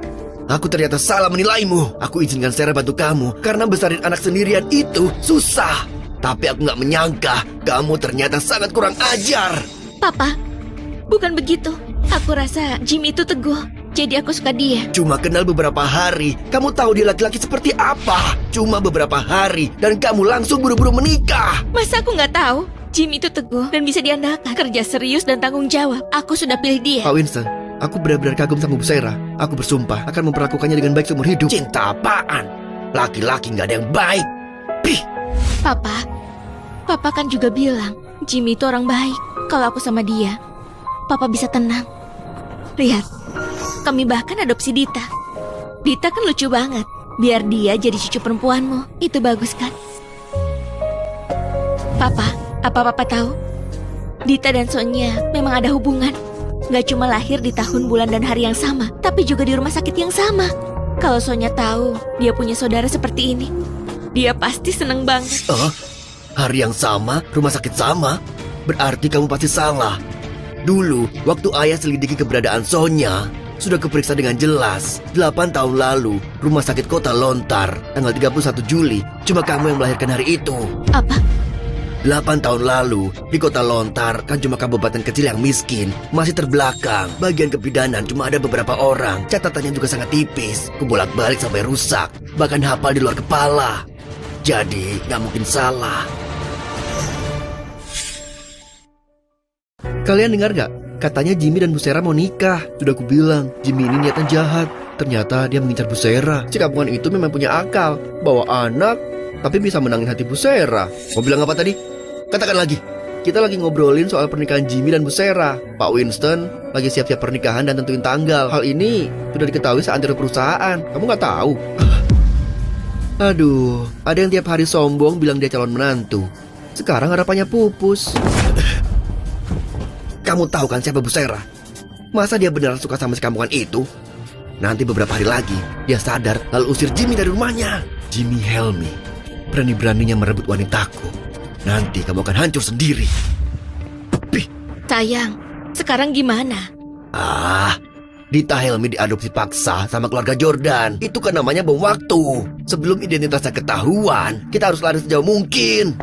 aku ternyata salah menilaimu. Aku izinkan Sarah bantu kamu karena besarin anak sendirian itu susah. Tapi aku nggak menyangka kamu ternyata sangat kurang ajar. Papa, bukan begitu. Aku rasa Jimmy itu teguh, jadi aku suka dia. Cuma kenal beberapa hari, kamu tahu dia laki-laki seperti apa? Cuma beberapa hari, dan kamu langsung buru-buru menikah. Masa aku nggak tahu? Jimmy itu teguh dan bisa diandalkan. Kerja serius dan tanggung jawab. Aku sudah pilih dia. Pak Winston, aku benar-benar kagum sama Bu Sera. Aku bersumpah akan memperlakukannya dengan baik seumur hidup. Cinta apaan? Laki-laki nggak ada yang baik. Pih. Papa kan juga bilang Jimmy itu orang baik. Kalau aku sama dia, Papa bisa tenang. Lihat, kami bahkan adopsi Dita. Dita kan lucu banget. Biar dia jadi cucu perempuanmu. Itu bagus kan? Papa, apa Papa tahu? Dita dan Sonia memang ada hubungan. Gak cuma lahir di tahun, bulan, dan hari yang sama, tapi juga di rumah sakit yang sama. Kalau Sonia tahu dia punya saudara seperti ini, dia pasti seneng banget. Hari yang sama, rumah sakit sama? Berarti kamu pasti salah. Dulu, waktu ayah selidiki keberadaan Sonia, sudah keperiksa dengan jelas. 8 tahun lalu, rumah sakit Kota Lontar, tanggal 31 Juli, cuma kamu yang melahirkan hari itu. Apa? 8 tahun lalu, di Kota Lontar kan cuma kabupaten kecil yang miskin, masih terbelakang. Bagian kebidanan cuma ada beberapa orang, catatannya juga sangat tipis, kebolak-balik sampai rusak, bahkan hafal di luar kepala. Jadi, nggak mungkin salah. Kalian dengar gak? Katanya Jimmy dan Bu Sera mau nikah. Sudah aku bilang, Jimmy ini niatan jahat. Ternyata dia mengincar Bu Sera. Si kampungan itu memang punya akal. Bawa anak, tapi bisa menangin hati Bu Sera. Mau bilang apa tadi? Katakan lagi. Kita lagi ngobrolin soal pernikahan Jimmy dan Bu Sera. Pak Winston lagi siap-siap pernikahan dan tentuin tanggal. Hal ini sudah diketahui seantero perusahaan. Kamu gak tahu? Aduh, ada yang tiap hari sombong bilang dia calon menantu. Sekarang harapannya pupus. Kamu tahu kan siapa Bu Sera? Masa dia beneran suka sama si kampungan itu? Nanti beberapa hari lagi, dia sadar lalu usir Jimmy dari rumahnya. Jimmy Helmi, berani-beraninya merebut wanitaku. Nanti kamu akan hancur sendiri. Pih. Sayang, sekarang gimana? Dita Helmi diadopsi paksa sama keluarga Jordan. Itu kan namanya bom waktu. Sebelum identitasnya ketahuan, kita harus lari sejauh mungkin.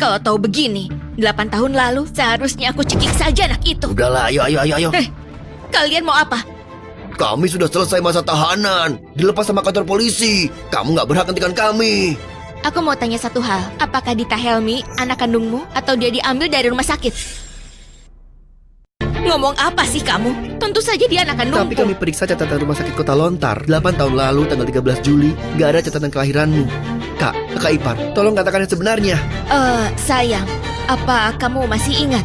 Kalau tahu begini, 8 tahun lalu seharusnya aku cekik saja anak itu. Udahlah, ayo. Kalian mau apa? Kami sudah selesai masa tahanan. Dilepas sama kantor polisi. Kamu gak berhak hentikan kami. Aku mau tanya satu hal. Apakah Dita Helmi anak kandungmu atau dia diambil dari rumah sakit? Ngomong apa sih kamu? Tentu saja dia anak kandungku. Tapi kami periksa catatan rumah sakit Kota Lontar 8 tahun lalu tanggal 13 Juli. Gak ada catatan kelahiranmu. Kakak ipar, tolong katakan yang sebenarnya. Sayang, apa kamu masih ingat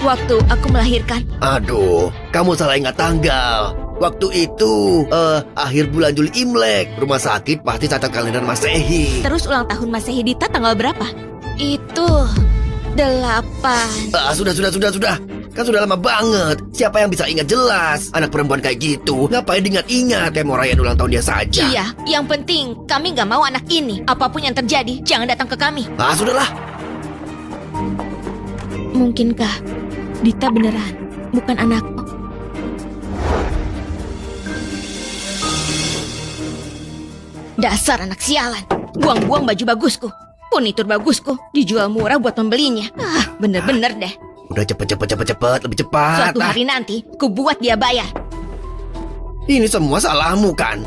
waktu aku melahirkan? Aduh, kamu salah ingat tanggal. Waktu itu, akhir bulan Juli Imlek. Rumah sakit pasti catat kalender Masehi. Terus ulang tahun Masehi Dita tanggal berapa? Itu 8. Sudah. Kan sudah lama banget. Siapa yang bisa ingat jelas? Anak perempuan kayak gitu, ngapain diingat-ingat? Kayak mau rayain ulang tahun dia saja. Iya, yang penting kami gak mau anak ini. Apapun yang terjadi, jangan datang ke kami. Sudahlah. Mungkinkah Dita beneran bukan anakku? Dasar anak sialan. Buang-buang baju bagusku. Furnitur bagusku dijual murah buat pembelinya. Bener-bener deh. Udah cepet, lebih cepat. Suatu hari nanti, ku buat dia bayar. Ini semua salahmu kan?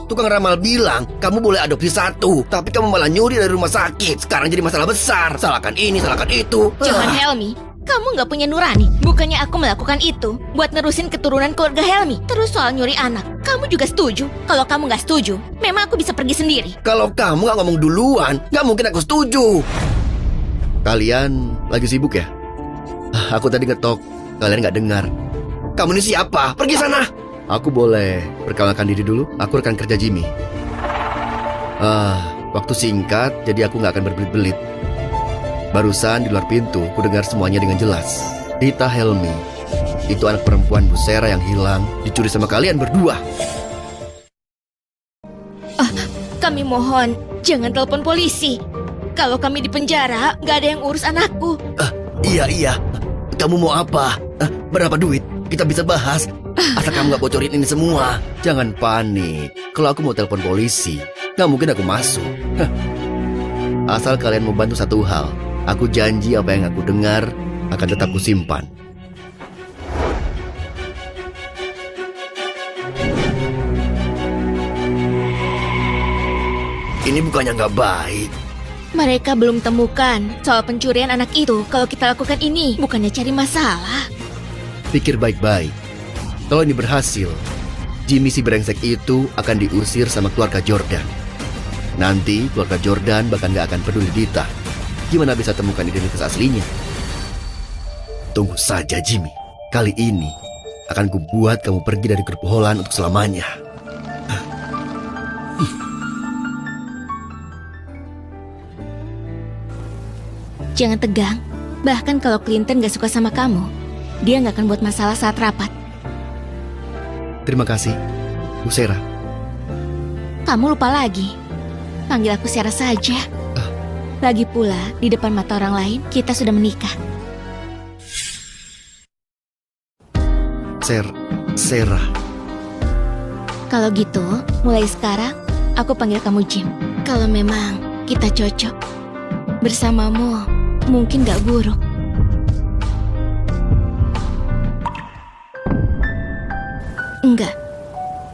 Tukang ramal bilang kamu boleh adopsi satu, tapi kamu malah nyuri dari rumah sakit. Sekarang jadi masalah besar. Salahkan ini, salahkan itu. Jangan Helmi, kamu gak punya nurani. Bukannya aku melakukan itu buat nerusin keturunan keluarga Helmi. Terus soal nyuri anak, kamu juga setuju? Kalau kamu gak setuju, memang aku bisa pergi sendiri. Kalau kamu gak ngomong duluan, gak mungkin aku setuju. Kalian lagi sibuk ya? Aku tadi ngetok, kalian gak dengar. Kamu ini siapa? Pergi sana. Aku boleh perkenalkan diri dulu. Aku rekan kerja Jimmy. Waktu singkat, jadi aku gak akan berbelit-belit. Barusan di luar pintu, ku dengar semuanya dengan jelas. Dita Helmi, itu anak perempuan Bu Sera yang hilang, dicuri sama kalian berdua. Kami mohon, jangan telepon polisi. Kalau kami di penjara, gak ada yang urus anakku. Iya. Kamu mau apa? Berapa duit? Kita bisa bahas. Asal kamu gak bocorin ini semua. Jangan panik. Kalau aku mau telepon polisi, gak mungkin aku masuk. Asal kalian mau bantu satu hal. Aku janji apa yang aku dengar akan tetap kusimpan. Ini bukannya gak baik. Mereka belum temukan soal pencurian anak itu. Kalau kita lakukan ini, bukannya cari masalah. Pikir baik-baik. Kalau ini berhasil, Jimmy si brengsek itu akan diusir sama keluarga Jordan. Nanti keluarga Jordan bahkan gak akan peduli Dita. Gimana bisa temukan identitas aslinya? Tunggu saja Jimmy. Kali ini akan kubuat kamu pergi dari grup Holland untuk selamanya. Jangan tegang. Bahkan kalau Clinton gak suka sama kamu, dia gak akan buat masalah saat rapat. Terima kasih, Bu Sera. Kamu lupa lagi. Panggil aku Sera saja. Lagi pula, di depan mata orang lain, kita sudah menikah. Sera. Kalau gitu, mulai sekarang, aku panggil kamu Jim. Kalau memang kita cocok, bersamamu mungkin gak buruk. Enggak,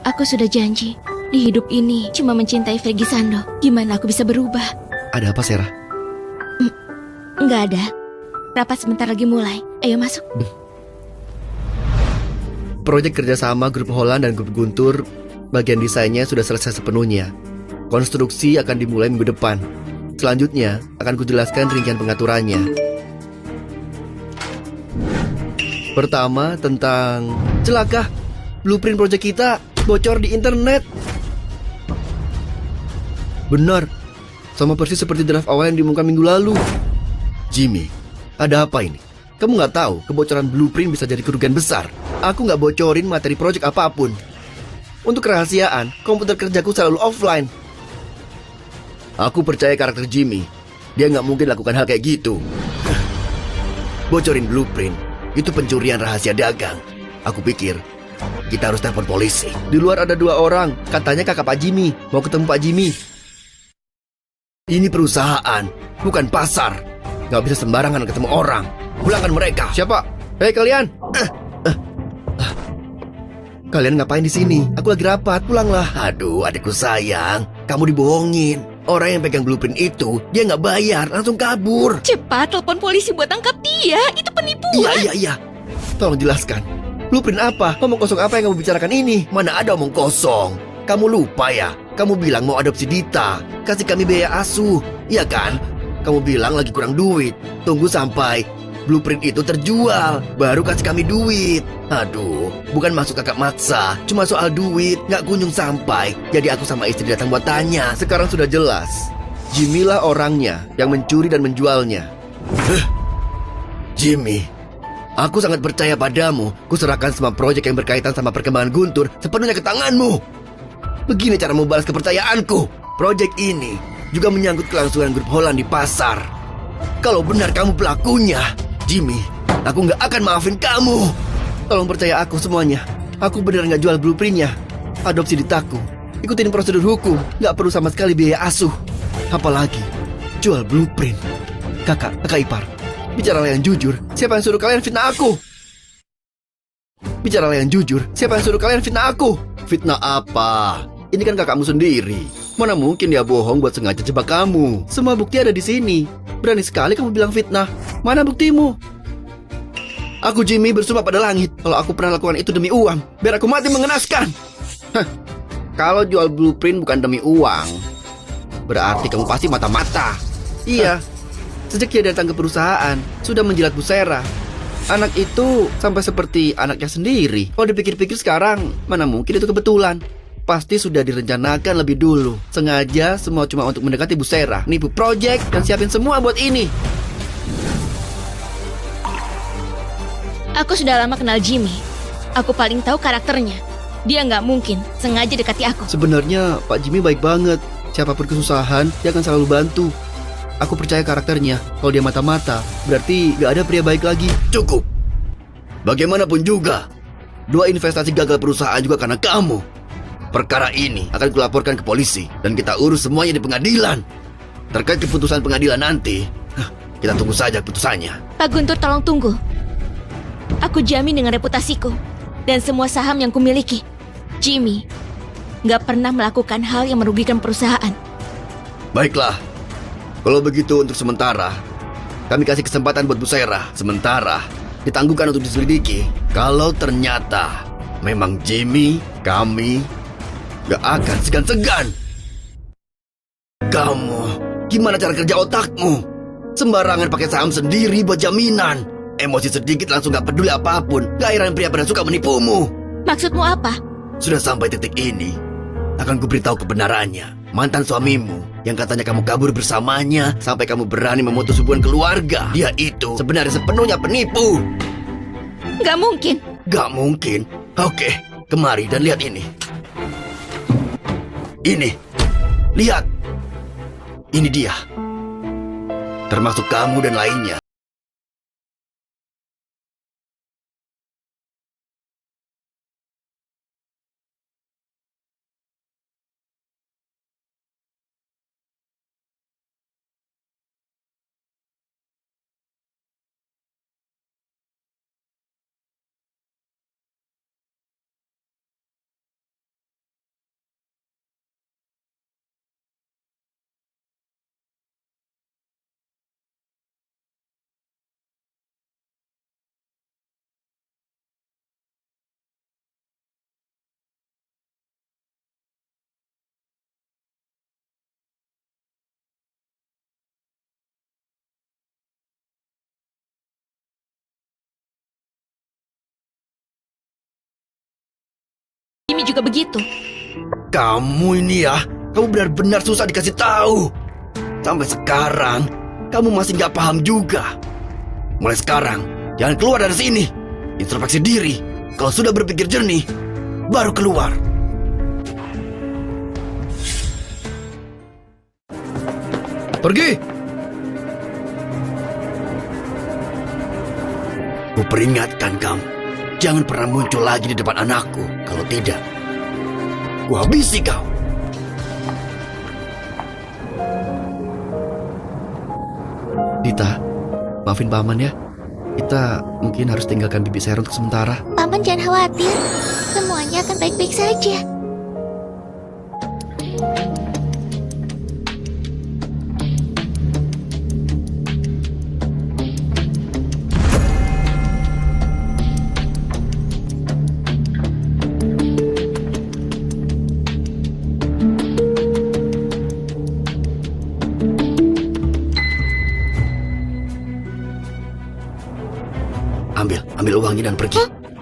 aku sudah janji di hidup ini cuma mencintai Fergisando. Gimana aku bisa berubah? Ada apa, Sera? Enggak ada. Rapat sebentar lagi mulai. Ayo masuk. Proyek kerjasama grup Holland dan grup Guntur, bagian desainnya sudah selesai sepenuhnya. Konstruksi akan dimulai minggu depan. Selanjutnya akan kujelaskan rincian pengaturannya. Pertama tentang celaka. Blueprint proyek kita bocor di internet. Benar. Sama persis seperti draft awal yang diumumkan minggu lalu. Jimmy, ada apa ini? Kamu nggak tahu kebocoran blueprint bisa jadi kerugian besar. Aku nggak bocorin materi proyek apapun. Untuk kerahasiaan, komputer kerjaku selalu offline. Aku percaya karakter Jimmy. Dia nggak mungkin lakukan hal kayak gitu. Bocorin blueprint, itu pencurian rahasia dagang. Aku pikir kita harus telepon polisi. Di luar ada 2 orang, katanya kakak Pak Jimmy. Mau ketemu Pak Jimmy. Ini perusahaan, bukan pasar. Nggak bisa sembarangan ketemu orang. Pulangkan mereka. Siapa? Hei kalian. Kalian ngapain di sini? Aku lagi rapat, pulanglah. Aduh, adikku sayang, kamu dibohongin. Orang yang pegang blueprint itu, dia nggak bayar, langsung kabur. Cepat telepon polisi buat tangkap dia. Itu penipuan. Iya. Tolong jelaskan. Blueprint apa? Omong kosong apa yang kamu bicarakan ini? Mana ada omong kosong? Kamu lupa ya? Kamu bilang mau adopsi Dita. Kasih kami biaya asuh. Iya kan? Kamu bilang lagi kurang duit. Tunggu sampai blueprint itu terjual, baru kasih kami duit. Aduh, bukan masuk kakak maksa. Cuma soal duit, nggak kunjung sampai. Jadi aku sama istri datang buat tanya. Sekarang sudah jelas. Jimmy lah orangnya yang mencuri dan menjualnya. Jimmy, aku sangat percaya padamu. Kuserahkan semua proyek yang berkaitan sama perkembangan Guntur sepenuhnya ke tanganmu. Begini cara membalas kepercayaanku. Proyek ini juga menyangkut kelangsungan grup Holland di pasar. Kalau benar kamu pelakunya, Jimmy, aku nggak akan maafin kamu. Tolong percaya aku semuanya. Aku benar nggak jual blueprintnya. Adopsi Ditaku. Ikutin prosedur hukum. Nggak perlu sama sekali biaya asuh. Apalagi jual blueprint. Kakak ipar, bicaralah yang jujur. Siapa yang suruh kalian fitnah aku? Bicaralah yang jujur. Siapa yang suruh kalian fitnah aku? Fitnah apa? Ini kan kakakmu sendiri. Mana mungkin dia bohong buat sengaja jebak kamu. Semua bukti ada di sini. Berani sekali kamu bilang fitnah. Mana buktimu? Aku Jimmy bersumpah pada langit kalau aku pernah lakukan itu demi uang, biar aku mati mengenaskan. Kalau jual blueprint bukan demi uang, berarti kamu pasti mata-mata. Iya. Sejak dia datang ke perusahaan, sudah menjilat Bu Sera. Anak itu sampai seperti anaknya sendiri. Kalau dipikir-pikir sekarang, mana mungkin itu kebetulan. Pasti sudah direncanakan lebih dulu. Sengaja semua cuma untuk mendekati Bu Sera, nipu project, dan siapin semua buat ini. Aku sudah lama kenal Jimmy. Aku paling tahu karakternya. Dia nggak mungkin sengaja dekati aku. Sebenarnya Pak Jimmy baik banget. Siapapun kesusahan, dia akan selalu bantu. Aku percaya karakternya. Kalau dia mata-mata, berarti gak ada pria baik lagi. Cukup. Bagaimanapun juga, 2 investasi gagal perusahaan juga karena kamu. Perkara ini akan kulaporkan ke polisi dan kita urus semuanya di pengadilan. Terkait keputusan pengadilan nanti, kita tunggu saja putusannya. Pak Guntur, tolong tunggu. Aku jamin dengan reputasiku dan semua saham yang kumiliki, Jimmy nggak pernah melakukan hal yang merugikan perusahaan. Baiklah, kalau begitu untuk sementara kami kasih kesempatan buat Bu Sera. Sementara ditangguhkan untuk diselidiki. Kalau ternyata memang Jimmy, kami gak akan segan-segan. Kamu, gimana cara kerja otakmu? Sembarangan pakai saham sendiri buat jaminan. Emosi sedikit langsung gak peduli apapun. Gak heran pria pada suka menipumu. Maksudmu apa? Sudah sampai titik ini, akan kuberitahu kebenarannya. Mantan suamimu yang katanya kamu kabur bersamanya sampai kamu berani memutus hubungan keluarga, dia itu sebenarnya sepenuhnya penipu. Gak mungkin. Gak mungkin? Oke, kemari dan lihat ini. Ini, lihat. Ini dia. Termasuk kamu dan lainnya. Jimmy juga begitu. Kamu ini ya, kamu benar-benar susah dikasih tahu. Sampai sekarang, kamu masih nggak paham juga. Mulai sekarang, jangan keluar dari sini. Introspeksi diri. Kalau sudah berpikir jernih, baru keluar. Pergi. Kuperingatkan kamu, jangan pernah muncul lagi di depan anakku. Kalau tidak, ku habisi kau. Dita, maafin Paman ya. Kita mungkin harus tinggalkan Bibi Sera untuk sementara. Paman jangan khawatir. Semuanya akan baik-baik saja. uangnya dan pergi.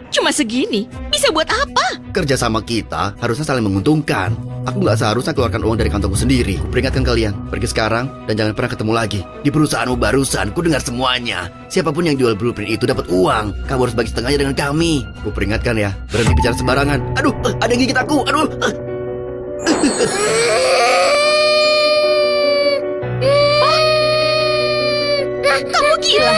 Cuma segini? Bisa buat apa? Kerja sama kita harusnya saling menguntungkan. Aku nggak seharusnya keluarkan uang dari kantongku sendiri. Kuperingatkan kalian, pergi sekarang dan jangan pernah ketemu lagi. Di perusahaanmu barusan, ku dengar semuanya. Siapapun yang jual blueprint itu dapat uang. Kamu harus bagi setengahnya dengan kami. Kuperingatkan ya, berhenti bicara sembarangan. Aduh, ada yang gigit aku. Aduh. Kamu gila?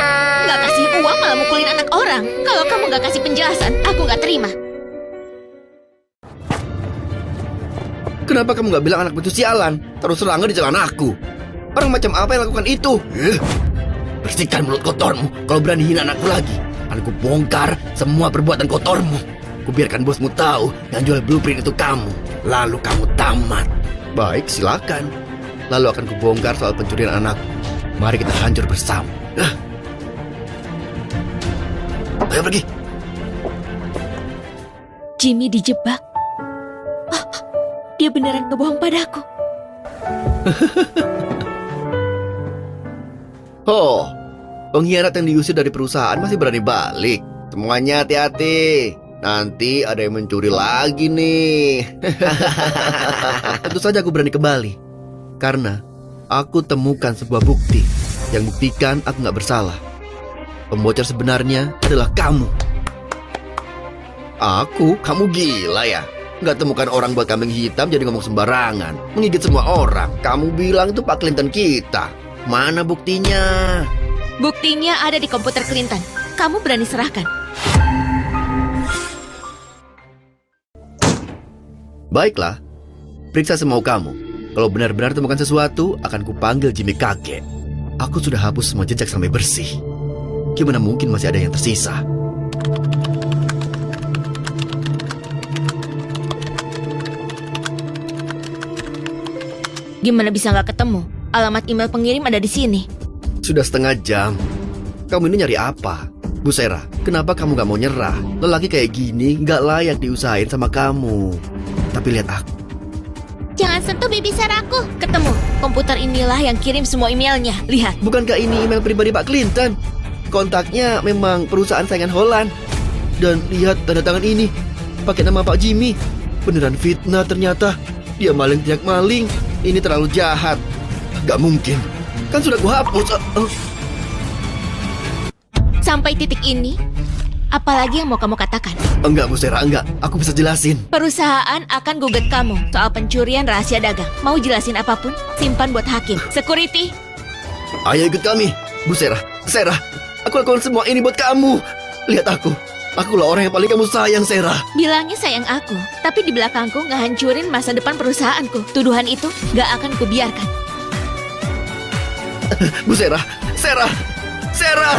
Nggak kasih uang malah mukulin anak orang. Kalau kamu nggak kasih penjelasan, aku nggak terima. Kenapa kamu nggak bilang anak itu sialan? Terus serangga di jalan aku. Orang macam apa yang lakukan itu? Bersihkan mulut kotormu. Kalau berani hina anakku lagi, akan kubongkar semua perbuatan kotormu. Kubiarkan bosmu tahu yang jual blueprint itu kamu. Lalu kamu tamat. Baik, silakan. Lalu akan kubongkar soal pencurian anakku. Mari kita hancur bersama. Ayo pergi. Jimmy dijebak. Dia beneran ngebohong padaku. Oh, pengkhianat yang diusir dari perusahaan masih berani balik. Semuanya hati-hati. Nanti ada yang mencuri lagi nih. Tentu saja aku berani kembali. Karena aku temukan sebuah bukti yang buktikan aku nggak bersalah. Pembocor sebenarnya adalah kamu. Aku? Kamu gila ya? Nggak temukan orang buat kambing hitam jadi ngomong sembarangan. Menggigit semua orang. Kamu bilang itu Pak Clinton kita. Mana buktinya? Buktinya ada di komputer Clinton. Kamu berani serahkan? Baiklah, periksa semau kamu. Kalau benar-benar temukan sesuatu, akan kupanggil Jimmy kakek. Aku sudah hapus semua jejak sampai bersih. Gimana mungkin masih ada yang tersisa? Gimana bisa nggak ketemu? Alamat email pengirim ada di sini. Sudah setengah jam. Kamu ini nyari apa? Bu Sera, kenapa kamu gak mau nyerah? Lelaki kayak gini gak layak diusahain sama kamu. Tapi lihat aku. Jangan sentuh baby Sarahku. Ketemu. Komputer inilah yang kirim semua emailnya. Lihat. Bukankah ini email pribadi Pak Clinton? Kontaknya memang perusahaan saingan Holland. Dan lihat tanda tangan ini. Pakai nama Pak Jimmy. Beneran fitnah ternyata. Dia maling tidak maling. Ini terlalu jahat. Gak mungkin. Kan sudah gua hapus. Sampai titik ini, apalagi yang mau kamu katakan? Enggak, Bu Sera, enggak. Aku bisa jelasin. Perusahaan akan gugat kamu soal pencurian rahasia dagang. Mau jelasin apapun, simpan buat hakim. Security. Ayo ikut kami. Bu Sera, Sera. Aku lakukan semua ini buat kamu. Lihat aku. Akulah orang yang paling kamu sayang, Sera. Bilangnya sayang aku, tapi di belakangku ngehancurin masa depan perusahaanku. Tuduhan itu gak akan kubiarkan. Bu Sera, Sera, Sera.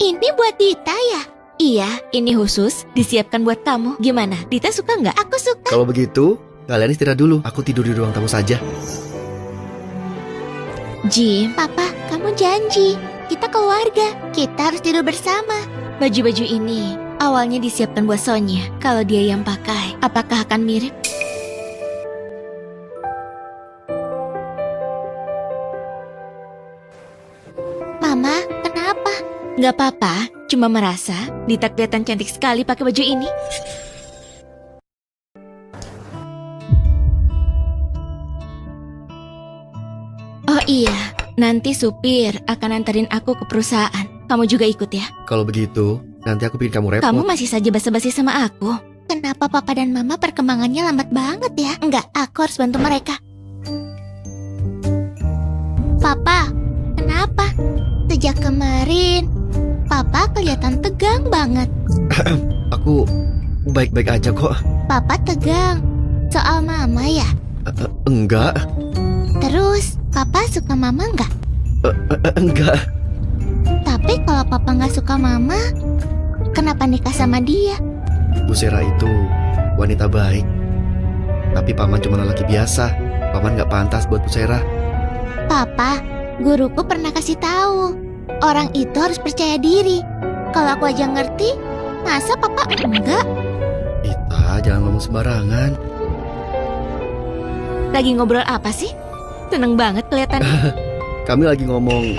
Ini buat Dita ya? Iya, ini khusus disiapkan buat kamu. Gimana? Dita suka nggak? Aku suka. Kalau begitu, kalian istirahat dulu. Aku tidur di ruang tamu saja. Jim, Papa, kamu janji. Kita keluarga. Kita harus tidur bersama. baju-baju ini awalnya disiapkan buat Sonya. Kalau dia yang pakai, apakah akan mirip? Mama, kenapa? Nggak apa-apa, cuma merasa Dita kelihatan cantik sekali pakai baju ini. Oh iya, nanti supir akan anterin aku ke perusahaan. Kamu juga ikut ya? Kalau begitu, nanti aku bikin kamu repot. Kamu masih saja basa-basi sama aku. Kenapa Papa dan Mama perkembangannya lambat banget ya? Enggak, aku harus bantu mereka. Papa, kenapa? Sejak kemarin, Papa kelihatan tegang banget. Aku baik-baik aja kok. Papa tegang. Soal Mama ya? Enggak. Terus, Papa suka Mama enggak? Enggak. Tapi kalau Papa nggak suka Mama, kenapa nikah sama dia? Bu Sera itu wanita baik. Tapi Paman cuma lelaki biasa. Paman nggak pantas buat Bu Sera. Papa, guruku pernah kasih tahu, orang itu harus percaya diri. Kalau aku aja ngerti, masa Papa enggak? Dita, jangan ngomong sembarangan. Lagi ngobrol apa sih? Seneng banget kelihatannya. kami lagi ngomong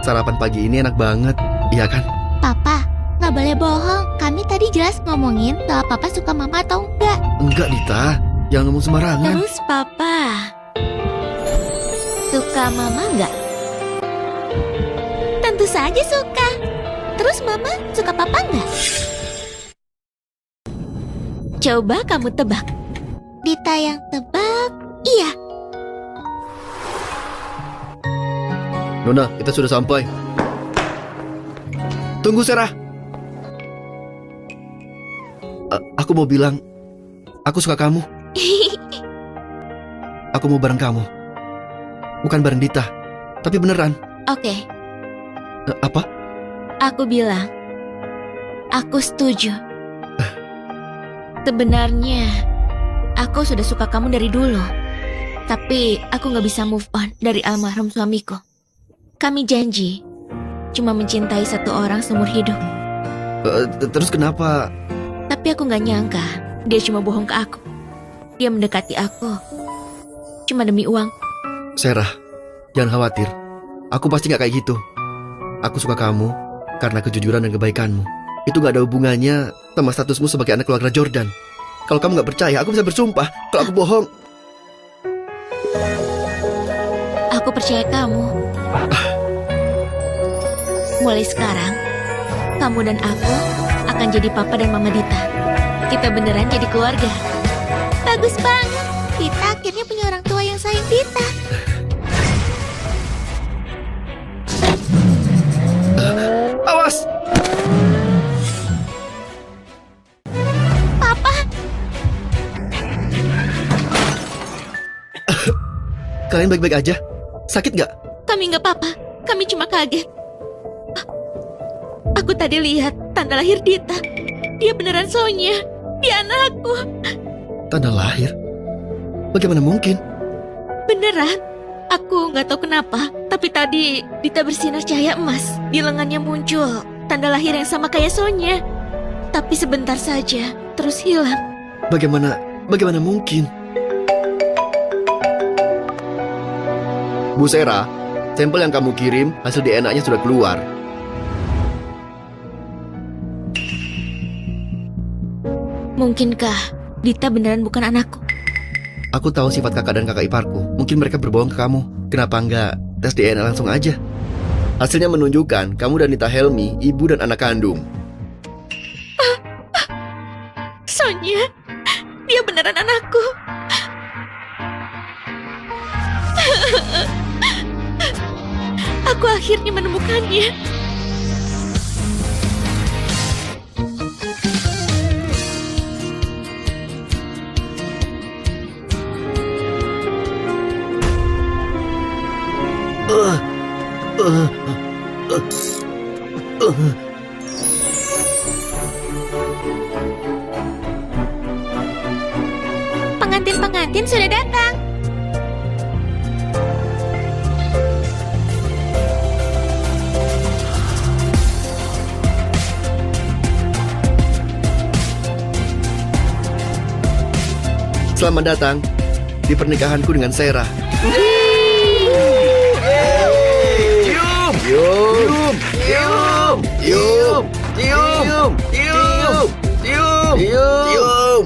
sarapan pagi ini enak banget, iya kan? Papa, nggak boleh bohong. Kami tadi jelas ngomongin soal Papa suka Mama atau enggak. Enggak, Dita. Jangan ngomong sembarangan. Terus Papa suka Mama nggak? Tentu saja suka. Terus Mama suka Papa nggak? Coba kamu tebak. Dita yang tebak, iya. Nona, kita sudah sampai. Tunggu, Sarah. Aku mau bilang, aku suka kamu. Aku mau bareng kamu. Bukan bareng Dita, tapi beneran. Oke, Apa? aku bilang, aku setuju. Sebenarnya, aku sudah suka kamu dari dulu. Tapi aku gak bisa move on dari almarhum suamiku. Kami janji cuma mencintai satu orang seumur hidup. Terus kenapa? Tapi aku gak nyangka dia cuma bohong ke aku. Dia mendekati aku cuma demi uang. Sarah, jangan khawatir. Aku pasti gak kayak gitu. Aku suka kamu karena kejujuran dan kebaikanmu. Itu gak ada hubungannya sama statusmu sebagai anak keluarga Jordan. Kalau kamu gak percaya, aku bisa bersumpah kalau aku bohong. Aku percaya kamu. Mulai sekarang, kamu dan aku akan jadi papa dan mama Dita. Kita beneran jadi keluarga. Bagus banget. Dita akhirnya punya orang tua yang sayang Dita. Awas! Papa, Kalian baik-baik aja? Sakit gak? kami nggak apa-apa. Kami cuma kaget. Aku tadi lihat tanda lahir Dita. Dia beneran Sonya. Dia anakku. Tanda lahir? Bagaimana mungkin? Beneran. Aku nggak tahu kenapa, tapi tadi Dita bersinar cahaya emas. Di lengannya muncul tanda lahir yang sama kayak Sonya. Tapi sebentar saja, terus hilang. Bagaimana mungkin? Bu Sarah, sampel yang kamu kirim, hasil DNA-nya sudah keluar. Mungkinkah Dita beneran bukan anakku? Aku tahu sifat kakak dan kakak iparku. Mungkin mereka berbohong ke kamu. Kenapa enggak tes DNA langsung aja? Hasilnya menunjukkan kamu dan Dita Helmi, ibu dan anak kandung. Sonya, dia beneran anakku. Aku akhirnya menemukannya. Pengantin-pengantin sudah datang. Selamat datang di pernikahanku dengan Sarah. Cium.